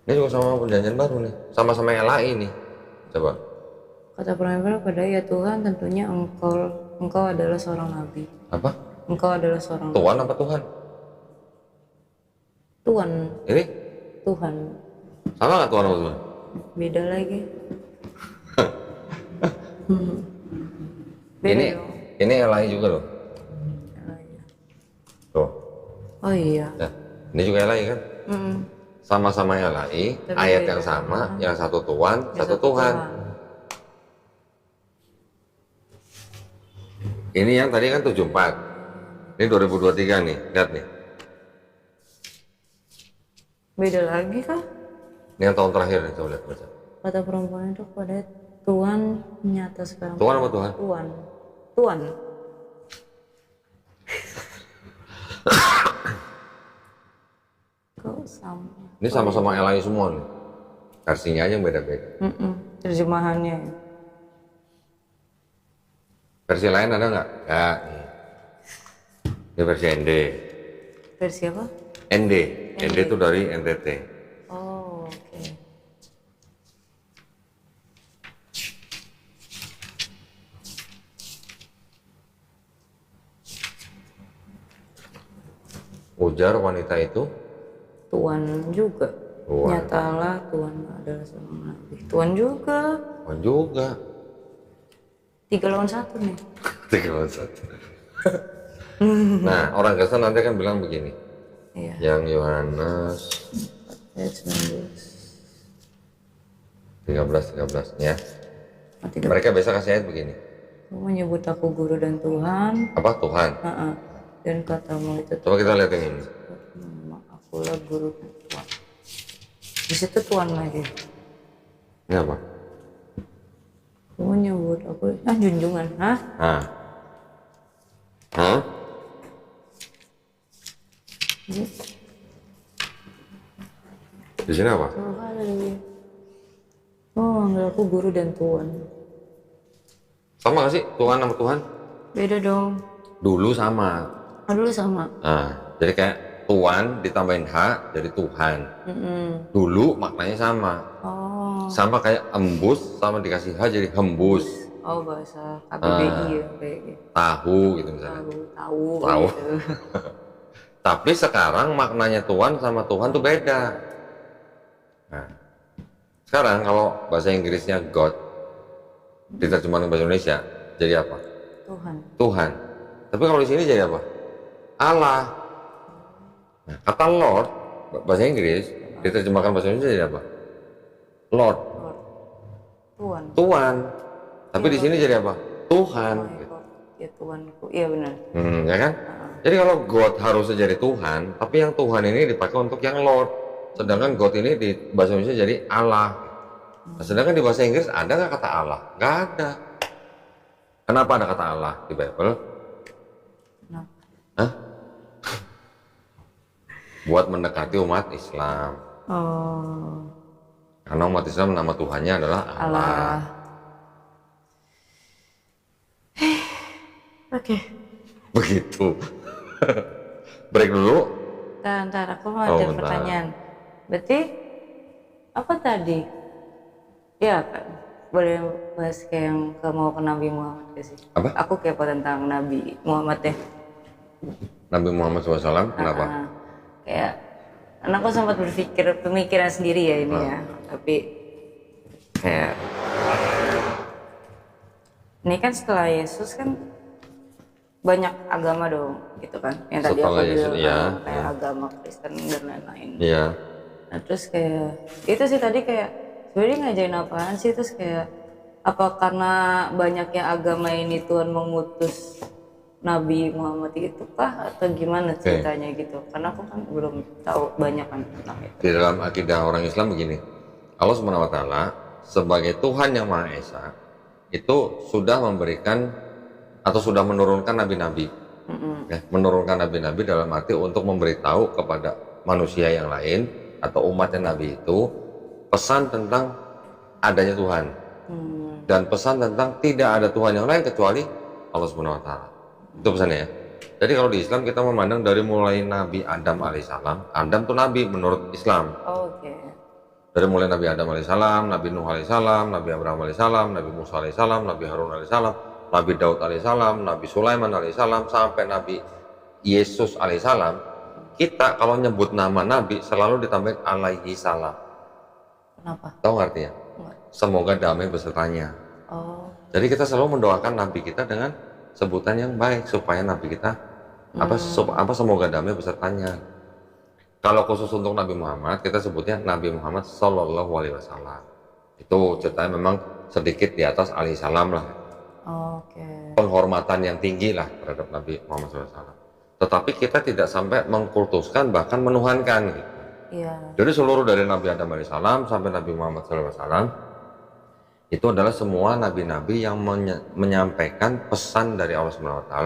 Ini juga sama perjanjian baru nih. Sama-sama LAI nih. Coba. Kata perempuan pada ya Tuhan, tentunya engkau adalah seorang nabi. Apa? Engkau adalah seorang Tuhan apa Tuhan? Tuhan. Ini? Tuhan. Sama nggak Tuhan sama Tuhan? Beda lagi. Beda Ini dong. ini LAI juga loh. Tuh. Oh iya. Ya. Ini juga LAI kan? Mm-mm. Sama-sama LAI, Tapi ayat beda. yang sama, yang satu Tuhan, Ya, satu Tuhan. Ini yang tadi kan 74. Ini 2023 nih, lihat nih. Beda lagi kah? Ini yang tahun terakhir nih, coba lihat baca. Kata perempuan itu pada Tuhan nyata sekarang. Tuhan apa Tuhan? Tuhan. Tuhan. Kok sama? Ini sama-sama LAI semua nih. Versinya aja yang beda-beda. Terjemahannya. Versi lain ada nggak? Ya, nih. Ini versi ND. Versi apa? ND. ND itu dari NTT. Oh, oke. Ujar wanita itu Tuhan juga. Tuhan. Nyatalah Tuhan adalah seorang nabi. Tuhan juga. Tuhan juga. 3 lawan 1 nih. 3 Nah, orang Kristen nanti kan bilang begini. Iya. Yang Yohanes Ayat 13 ya. 19. Mereka biasa kasih ayat begini. Kamu menyebut aku guru dan Tuhan. Apa? Tuhan. Dan katamu itu Coba kita lihat yang ini. akulah guru dan Tuhan. Di situ Tuhan lagi. Ini apa? Kamu menyebut aku junjungan. Hah? Nah. Hah? Di sini apa? Oh, manggil aku guru dan Tuhan. Sama gak sih Tuhan sama Tuhan? Beda dong. Dulu sama. Dulu sama. Nah, jadi kayak Tuhan ditambahin H jadi Tuhan. Dulu maknanya sama. Oh. Sama kayak embus sama dikasih H jadi hembus. Oh, bahasa KBBI ya kayak gitu. Tahu gitu misalnya. Tahu. Gitu. Tapi sekarang maknanya Tuhan sama Tuhan tuh beda. Nah, sekarang kalau bahasa Inggrisnya God diterjemahkan bahasa Indonesia jadi apa? Tuhan. Tuhan. Tapi kalau di sini jadi apa? Allah. Nah, kata Lord bahasa Inggris diterjemahkan bahasa Indonesia jadi apa? Lord. Tuhan. Tuhan. Tapi di sini jadi apa? Tuhan. Ya Tuhanku. Iya benar. Ya kan? Jadi kalau God harusnya jadi Tuhan, tapi yang Tuhan ini dipakai untuk yang Lord. Sedangkan God ini di bahasa Indonesia jadi Allah. Nah, sedangkan di bahasa Inggris ada nggak kata Allah? Nggak ada. Kenapa ada kata Allah di Bible? Kenapa? Hah? Buat mendekati umat Islam. Oh. Karena umat Islam nama Tuhannya adalah Allah. Oke. Begitu. Break dulu. Ntar aku mau ada bentar. pertanyaan. Berarti apa tadi? Ya kan, boleh bahas kayak yang mau ke Nabi Muhammad gak sih? Apa? Aku kepo tentang Nabi Muhammad ya. Nabi Muhammad SAW, kenapa? Kayak, karena aku sempat berpikir pemikiran sendiri ya ini ya. Tapi kayak ini kan setelah Yesus kan banyak agama dong gitu kan. Yang tadi Setelah aku Yesus, bilang iya, kayak agama Kristen dan lain-lain. Iya. Nah terus kayak itu sih tadi kayak sebenarnya ngajarin apaan sih, terus kayak apa karena banyaknya agama ini Tuhan mengutus Nabi Muhammad itu kah atau gimana ceritanya gitu, karena aku kan belum tahu banyak kan tentang itu. Di dalam akidah orang Islam begini, Allah Subhanahu Wa Taala sebagai Tuhan yang Maha Esa itu sudah memberikan atau sudah menurunkan nabi-nabi, ya, menurunkan nabi-nabi dalam arti untuk memberitahu kepada manusia yang lain atau umatnya Nabi itu pesan tentang adanya Tuhan dan pesan tentang tidak ada Tuhan yang lain kecuali Allah Subhanahu Wa Taala. Itu pesannya ya. Jadi kalau di Islam kita memandang dari mulai Nabi Adam alaihissalam, Adam tuh Nabi menurut Islam. Oke. Dari mulai Nabi Adam alaihissalam, Nabi Nuh alaihissalam, Nabi Abraham alaihissalam, Nabi Musa alaihissalam, Nabi Harun alaihissalam, Nabi Daud alaihissalam, Nabi Sulaiman alaihissalam, sampai Nabi Yesus alaihissalam. Kita kalau nyebut nama Nabi selalu ditambahin alaihi salam. Kenapa? Tahu nggak artinya? Enggak. Semoga damai besertanya. Oh. Jadi kita selalu mendoakan Nabi kita dengan sebutan yang baik supaya Nabi kita semoga damai besertanya. Kalau khusus untuk Nabi Muhammad, kita sebutnya Nabi Muhammad Sallallahu Alaihi Wasallam. Itu ceritanya memang sedikit di atas alaihissalam lah. Oke. Penghormatan yang tinggi lah terhadap Nabi Muhammad SAW. Tetapi kita tidak sampai mengkultuskan bahkan menuhankan gitu. Iya. Jadi seluruh dari Nabi Adam alaihissalam sampai Nabi Muhammad SAW itu adalah semua nabi-nabi yang menyampaikan pesan dari Allah SWT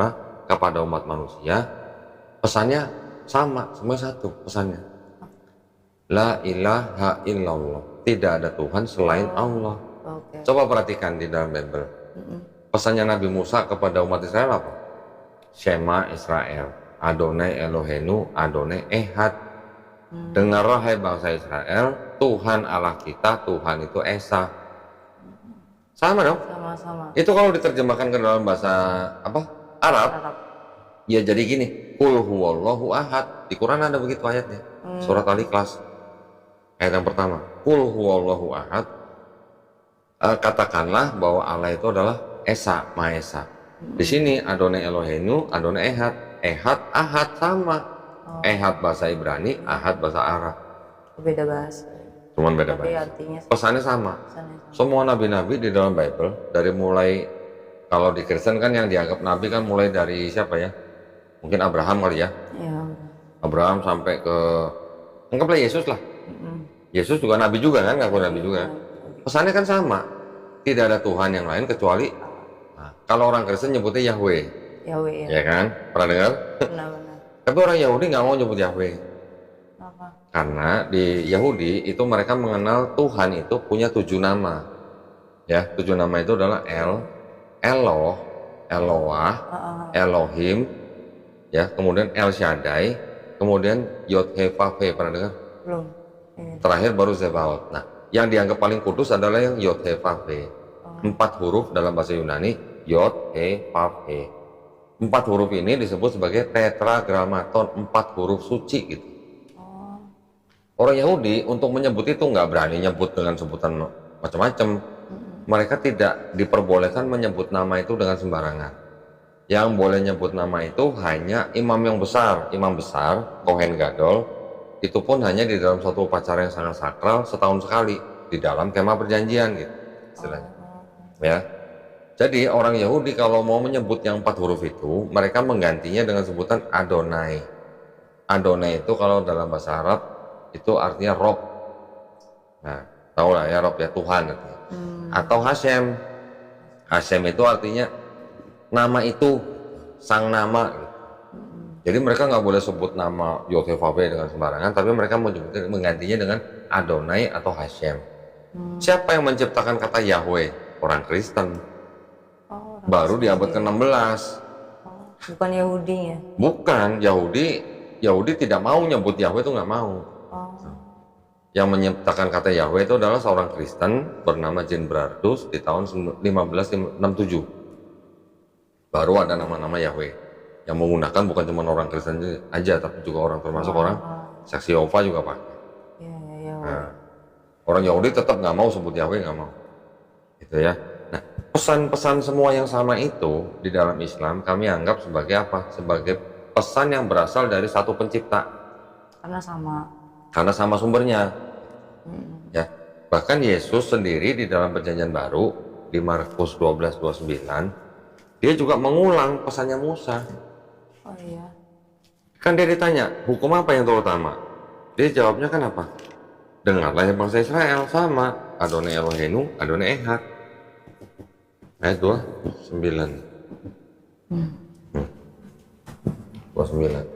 kepada umat manusia. Pesannya sama, semua satu pesannya. La ilaha illallah, tidak ada Tuhan selain Allah. Oke. Coba perhatikan di dalam Bible. Pesannya Nabi Musa kepada umat Israel apa? Shema Israel, Adonai Elohenu, Adonai Ehad. Dengarlah hai bangsa Israel, Tuhan Allah kita, Tuhan itu Esa. Sama dong? Sama-sama. Itu kalau diterjemahkan ke dalam bahasa apa? Arab. Ya jadi gini, Qul huwallahu ahad. Di Quran ada begitu ayatnya. Surat Al-Ikhlas. Ayat yang pertama, Qul huwallahu ahad. Katakanlah bahwa Allah itu adalah Esa, Maha Esa. Di sini Adonai Elohenu, Adonai Ehad. Ehad, Ahad sama. Ehad bahasa Ibrani, Ahad bahasa Arab. Beda bahasa. Cuman beda Tapi bahasa. artinya Pesannya sama. sama. Semua nabi-nabi di dalam Bible, dari mulai kalau di Kristen kan yang dianggap nabi kan mulai dari siapa ya? Mungkin Abraham kali ya. Iya. Abraham sampai ke anggaplah Yesus lah. Yesus juga nabi juga kan, ngaku nabi juga. Pesannya kan sama. Tidak ada Tuhan yang lain kecuali kalau orang Kristen nyebutnya Yahweh. Yahweh ya. Ya kan? Pernah dengar? Benar-benar. Tapi orang Yahudi nggak mau nyebut Yahweh. Apa? Karena di Yahudi itu mereka mengenal Tuhan itu punya 7 nama. Ya, 7 nama itu adalah Eloh, Eloah, Elohim, ya, kemudian El Shaddai, kemudian Yod He Vav He, pernah dengar? Belum. Ini. Terakhir baru Zebaot. Nah, yang dianggap paling kudus adalah yang Yod He Vav He. 4 huruf dalam bahasa Yunani, Yod He Vav He. 4 huruf ini disebut sebagai tetragrammaton, 4 huruf suci gitu. Orang Yahudi untuk menyebut itu nggak berani nyebut dengan sebutan macam-macam. Mereka tidak diperbolehkan menyebut nama itu dengan sembarangan. Yang boleh nyebut nama itu hanya imam yang besar, imam besar, Kohen Gadol. Itu pun hanya di dalam suatu upacara yang sangat sakral setahun sekali di dalam kemah perjanjian gitu istilahnya. Ya. Jadi orang Yahudi kalau mau menyebut yang 4 huruf itu, mereka menggantinya dengan sebutan Adonai. Adonai itu kalau dalam bahasa Arab itu artinya Rob. Nah, tahu lah ya Rob ya Tuhan artinya. Atau Hashem. Hashem itu artinya nama itu, sang nama. Jadi mereka nggak boleh sebut nama Yod-Heh-Vav-He dengan sembarangan, tapi mereka menggantinya dengan Adonai atau Hashem. Siapa yang menciptakan kata Yahweh? Orang Kristen. Baru di abad ke-16. Bukan Yahudi ya? Bukan, Yahudi tidak mau nyebut Yahweh, itu nggak mau. Yang menciptakan kata Yahweh itu adalah seorang Kristen bernama Jean Brardus di tahun 1567. Baru ada nama-nama Yahweh yang menggunakan bukan cuma orang Kristen aja, tapi juga orang termasuk orang Saksi Yehova juga pakai. Iya. Nah, orang Yahudi tetap nggak mau sebut Yahweh, nggak mau. Gitu ya. Nah, pesan-pesan semua yang sama itu di dalam Islam kami anggap sebagai apa? Sebagai pesan yang berasal dari satu pencipta. Karena sama sumbernya. Ya. Bahkan Yesus sendiri di dalam Perjanjian Baru di Markus 12:29 dia juga mengulang pesannya Musa. Oh iya. Kan dia ditanya, hukum apa yang terutama? Dia jawabnya kan apa? Dengarlah ya bangsa Israel, sama Adonai Elohenu, Adonai Ehad. Ayat 29. 29.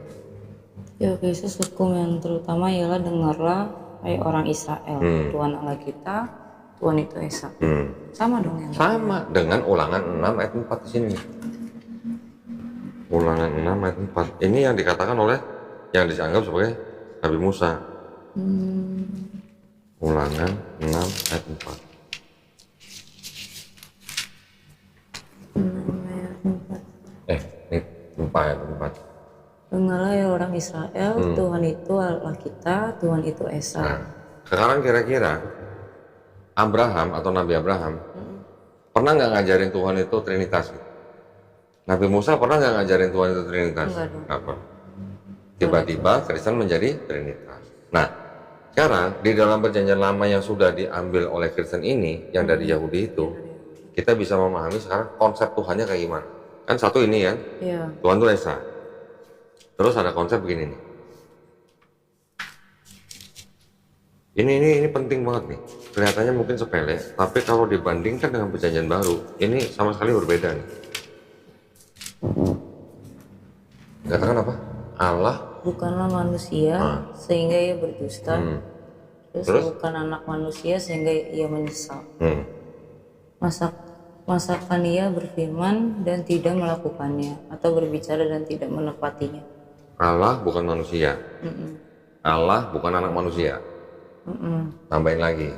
Ya Yesus hukum yang terutama ialah dengarlah hai orang Israel, Tuhan Allah kita, Tuhan itu Esa. Sama dong ya? Sama dengan Ulangan 6 ayat 4 di sini. Ulangan 6 ayat 4. Ini yang dikatakan oleh yang dianggap sebagai Nabi Musa. Ulangan 6 ayat 4. Ini 4 ayat 4. Dengarlah ya orang Israel, Tuhan itu Allah kita, Tuhan itu Esa. Nah, sekarang kira-kira Abraham atau Nabi Abraham pernah nggak ngajarin Tuhan itu Trinitas? Nabi Musa pernah nggak ngajarin Tuhan itu Trinitas? Enggak dong. Nggak pernah. Tiba-tiba Kristen menjadi Trinitas. Nah, sekarang di dalam perjanjian lama yang sudah diambil oleh Kristen ini, yang dari Yahudi itu, kita bisa memahami sekarang konsep Tuhannya kayak gimana. Kan satu ini kan, Iya. Tuhan itu Esa. Terus ada konsep begini nih. Ini penting banget nih. Kelihatannya mungkin sepele, tapi kalau dibandingkan dengan perjanjian baru, ini sama sekali berbeda nih. Katakan apa? Allah Bukanlah manusia sehingga ia berdusta. Terus bukan anak manusia sehingga ia menyesal. Masakan ia berfirman dan tidak melakukannya, atau berbicara dan tidak menepatinya. Allah bukan manusia. Allah bukan anak manusia. Tambahin lagi.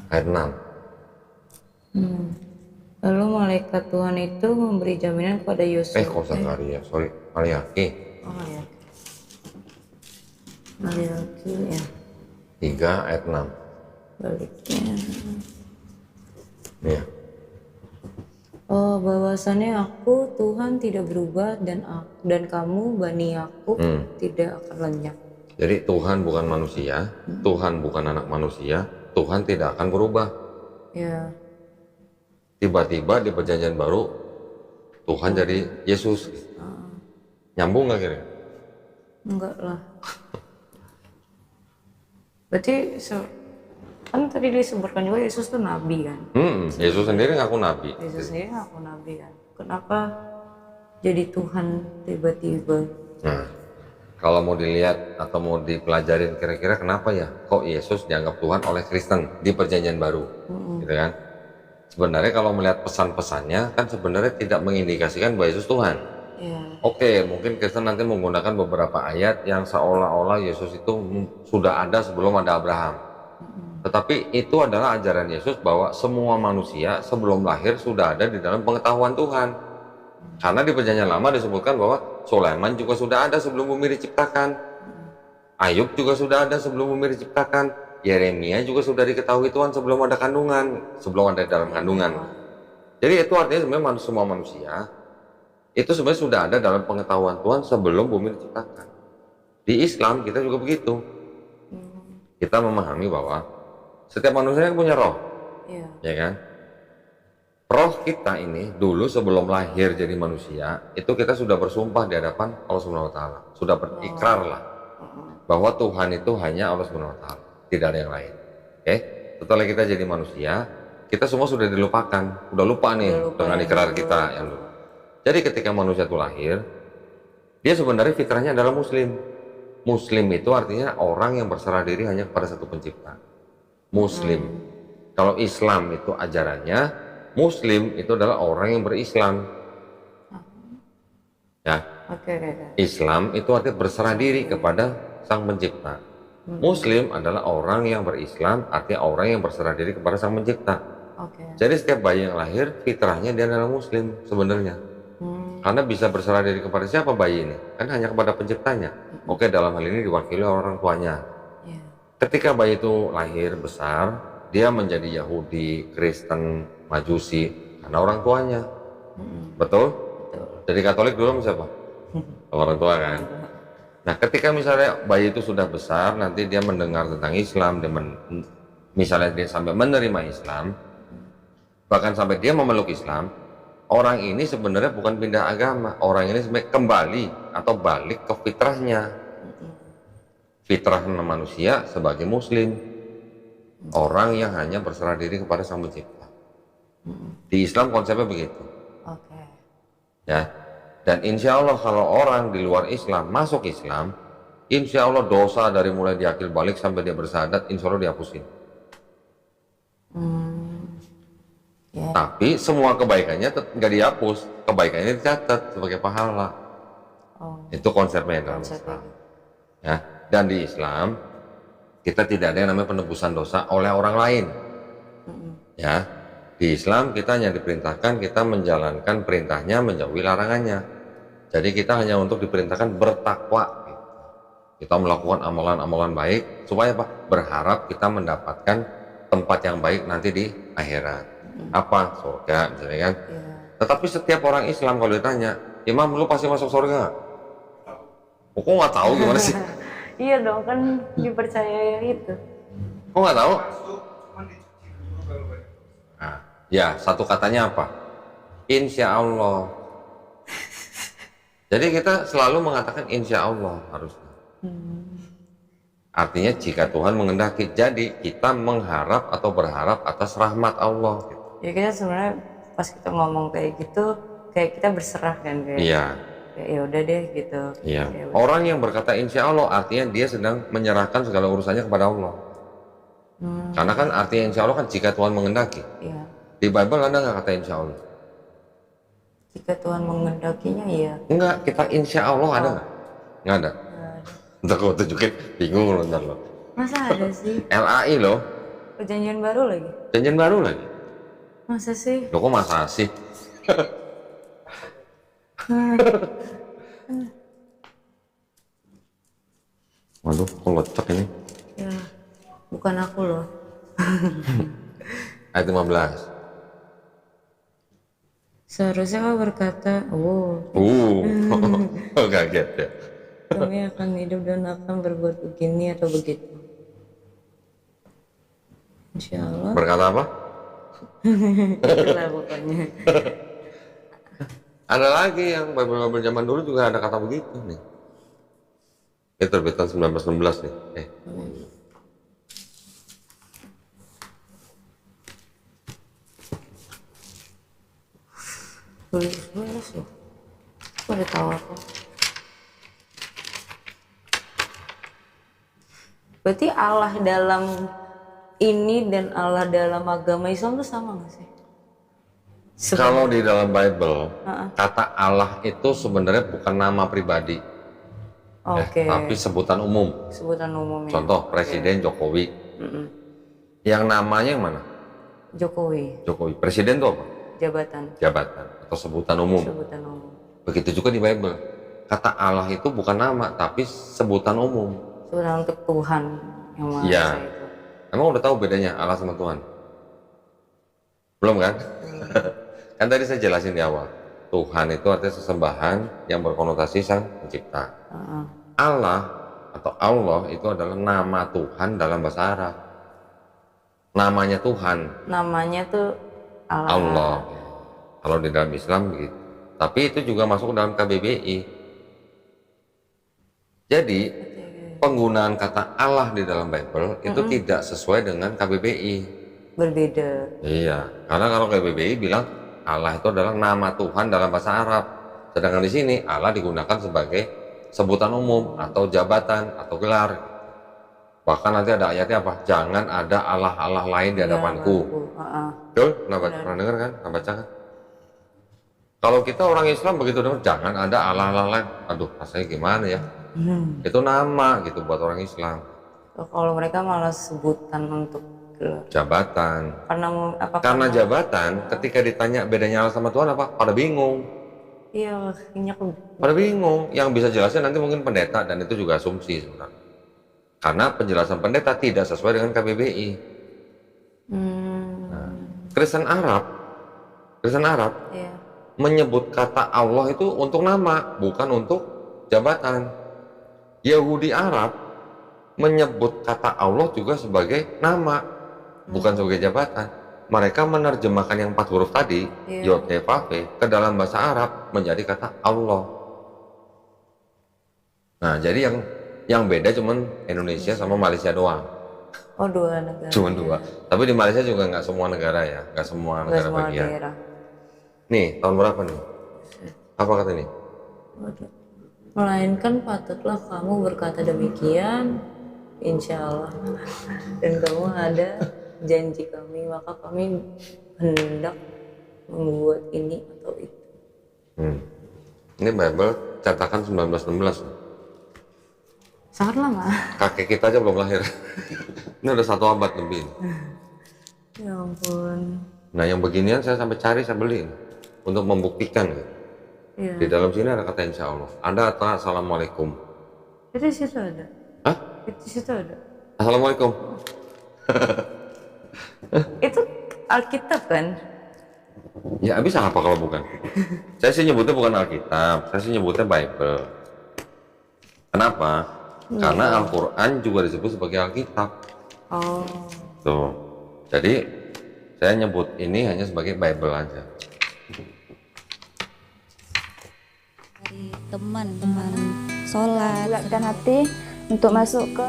Ayat 6. Lalu malaikat Tuhan itu memberi jaminan kepada Yosua. Kok Zakaria? Sorry, Maliaki. Oh ya. Maliaki ya. 3 ayat 6. Baliknya. Iya. Oh, bahwasannya aku Tuhan tidak berubah dan kamu Bani Yakub tidak akan lenyap. Jadi Tuhan bukan manusia, Tuhan bukan anak manusia, Tuhan tidak akan berubah. Ya. Tiba-tiba di perjanjian baru Tuhan jadi Yesus. Nyambung nggak kira? Enggak lah. Berarti kan tadi disebutkan juga Yesus tuh nabi kan? Yesus sendiri ngaku nabi. Yesus sendiri ngaku nabi kan? Kenapa jadi Tuhan tiba-tiba? Nah, kalau mau dilihat atau mau dipelajarin kira-kira kenapa ya kok Yesus dianggap Tuhan oleh Kristen di perjanjian baru, gitu kan? Sebenarnya kalau melihat pesan-pesannya kan sebenarnya tidak mengindikasikan bahwa Yesus Tuhan. Ya. Oke, mungkin Kristen nanti menggunakan beberapa ayat yang seolah-olah Yesus itu sudah ada sebelum ada Abraham. Tetapi itu adalah ajaran Yesus bahwa semua manusia sebelum lahir sudah ada di dalam pengetahuan Tuhan. Karena di perjanjian lama disebutkan bahwa Sulaiman juga sudah ada sebelum bumi diciptakan. Ayub juga sudah ada sebelum bumi diciptakan. Yeremia juga sudah diketahui Tuhan sebelum ada kandungan, sebelum ada dalam kandungan. Jadi itu artinya sebenarnya semua manusia itu sebenarnya sudah ada dalam pengetahuan Tuhan sebelum bumi diciptakan. Di Islam kita juga begitu. Kita memahami bahwa setiap manusia punya roh, ya kan? Roh kita ini dulu sebelum lahir jadi manusia itu kita sudah bersumpah di hadapan Allah Subhanahu Wa Taala, sudah berikrar lah bahwa Tuhan itu hanya Allah Subhanahu Wa Taala, tidak ada yang lain. Oke? Setelah kita jadi manusia, kita semua sudah dilupakan, udah lupa nih dengan ikrar kita yang dulu. Jadi ketika manusia itu lahir, dia sebenarnya fitrahnya adalah Muslim. Muslim itu artinya orang yang berserah diri hanya kepada satu pencipta. Muslim. Kalau Islam itu ajarannya, Muslim itu adalah orang yang berislam. Ya. Islam itu artinya berserah diri kepada Sang Pencipta. Muslim adalah orang yang berislam, artinya orang yang berserah diri kepada Sang Pencipta. Jadi setiap bayi yang lahir, fitrahnya dia adalah Muslim sebenarnya. Karena bisa berserah diri kepada siapa bayi ini? Kan hanya kepada penciptanya. Oke, dalam hal ini diwakili orang tuanya. Ketika bayi itu lahir besar, dia menjadi Yahudi, Kristen, Majusi karena orang tuanya. Betul? Jadi Katolik dulu siapa? Orang tua kan. Nah, ketika misalnya bayi itu sudah besar, nanti dia mendengar tentang Islam, misalnya dia sampai menerima Islam, bahkan sampai dia memeluk Islam, orang ini sebenarnya bukan pindah agama, orang ini sebenarnya kembali atau balik ke fitrahnya. Fitrah manusia sebagai Muslim, orang yang hanya berserah diri kepada Sang Pencipta. Di Islam konsepnya begitu. Ya. Dan insya Allah kalau orang di luar Islam masuk Islam, insya Allah dosa dari mulai diakil balik sampai dia bersahadat, insya Allah dihapusin. Tapi semua kebaikannya nggak dihapus, kebaikannya dicatat sebagai pahala. Itu konsepnya dalam Islam. Ya. Dan di Islam kita tidak ada yang namanya penebusan dosa oleh orang lain. Ya. Di Islam kita hanya diperintahkan kita menjalankan perintahnya, menjauhi larangannya. Jadi kita hanya untuk diperintahkan bertakwa. Kita melakukan amalan-amalan baik supaya apa? Berharap kita mendapatkan tempat yang baik nanti di akhirat. Apa? Surga misalnya kan. Ya. Tetapi setiap orang Islam kalau ditanya, Imam lu pasti masuk surga nggak? Kok nggak tahu gimana sih? Iya dong, kan dipercaya itu. Kok nggak tahu? Nah, ya satu katanya apa? Insya Allah. Jadi kita selalu mengatakan insya Allah harusnya. Artinya jika Tuhan mengendaki, jadi kita mengharap atau berharap atas rahmat Allah. Ya kita sebenarnya pas kita ngomong kayak gitu, kayak kita berserah kan, kayak Iya. ya udah deh gitu. Iya. Ya udah. Orang yang berkata insya Allah artinya dia sedang menyerahkan segala urusannya kepada Allah. Karena kan artinya insya Allah kan jika Tuhan mengendaki. Iya. Di Bible ada nggak kata insya Allah? Jika Tuhan mengendakinya ya. Enggak, kita insya Allah ada nggak? Nggak ada. Ntar gue tunjukin, bingung lo ntar lo. Masa ada sih? LAI loh, Perjanjian baru lagi? janjian baru lagi. Masa sih? Loh kok masa sih? Waduh, kok lecek ini? Ya, bukan aku loh. Ayat 15. Seharusnya kau berkata, Kaget ya. kami akan hidup dan akan berbuat begini atau begitu. Insya Allah. Berkata apa? Itulah pokoknya. Ada lagi yang Bible zaman dulu juga ada kata begitu nih. Ini terbitan 1916 nih. Tulis loh. Aku udah tahu apa. Berarti Allah dalam ini dan Allah dalam agama Islam itu sama nggak sih? Kalau di dalam Bible, kata Allah itu sebenarnya bukan nama pribadi, Oke. tapi sebutan umum. Sebutan umumnya. Contoh Presiden Jokowi. Yang namanya yang mana? Jokowi. Jokowi. Presiden itu apa? Jabatan. Jabatan atau sebutan umum. Sebutan umum. Begitu juga di Bible. Kata Allah itu bukan nama, tapi sebutan umum. Sebutan untuk Tuhan yang Maha Iya. Esa itu. Emang udah tahu bedanya Allah sama Tuhan? Belum kan? Kan tadi saya jelasin di awal. Tuhan itu artinya sesembahan yang berkonotasi sang pencipta. Allah atau Allah itu adalah nama Tuhan dalam bahasa Arab. Namanya Tuhan. Namanya tuh Allah. Allah. Kalau di dalam Islam begitu. Tapi itu juga masuk dalam KBBI. Jadi penggunaan kata Allah di dalam Bible itu tidak sesuai dengan KBBI. Berbeda. Iya, karena kalau KBBI bilang Allah itu adalah nama Tuhan dalam bahasa Arab. Sedangkan di sini Allah digunakan sebagai sebutan umum atau jabatan atau gelar. Bahkan nanti ada ayatnya apa? Jangan ada Allah-Allah lain di hadapanku. Betul? Pernah dengar kan? Pernah baca kan? Kalau kita orang Islam begitu dengar, jangan ada Allah-Allah lain. Aduh, rasanya gimana ya? Itu nama gitu buat orang Islam. Kalau mereka malah sebutan untuk gelar. Jabatan. Karena Jabatan, ketika ditanya bedanya Allah sama Tuhan apa? Pada bingung. Iya, kayaknya aku. Pada bingung. Yang bisa jelasin nanti mungkin pendeta, dan itu juga asumsi sebenarnya. Karena penjelasan pendeta tidak sesuai dengan KBBI. Nah, Kristen Arab Iya. menyebut kata Allah itu untuk nama, bukan untuk jabatan. Yahudi Arab menyebut kata Allah juga sebagai nama, bukan sebagai jabatan. Mereka menerjemahkan yang 4 huruf tadi, Yod, He, Vav, He, ke dalam bahasa Arab menjadi kata Allah. Nah, jadi yang beda cuman Indonesia sama Malaysia doang. Oh, 2 negara. Cuman 2. Tapi di Malaysia juga nggak semua negara ya, nggak semua Nggak negara semua bagian. daerah. Nih, tahun berapa nih? Apa kata nih? Waduh. Melainkan patutlah kamu berkata demikian, insya Allah. Dan kamu ada janji kami, maka kami hendak membuat ini atau itu. Ini Bible cetakan 1916. Sangat lama. Kakek kita aja belum lahir. Ini udah 1 abad lebih. Ya ampun. Nah, yang beginian saya sampai cari, saya beli untuk membuktikan. Iya. Di dalam sini ada kata insya Allah, ada kata assalamualaikum. Itu di situ ada. Hah? Itu di situ ada. Assalamualaikum. Itu Alkitab kan? Ya bisa apa kalau bukan? Saya sih nyebutnya bukan Alkitab, saya sih nyebutnya Bible. Kenapa? Karena Al-Quran juga disebut sebagai Alkitab. Oh. Tuh. Jadi saya nyebut ini hanya sebagai Bible aja. Dari teman-teman sholat Bulatkan hati untuk masuk ke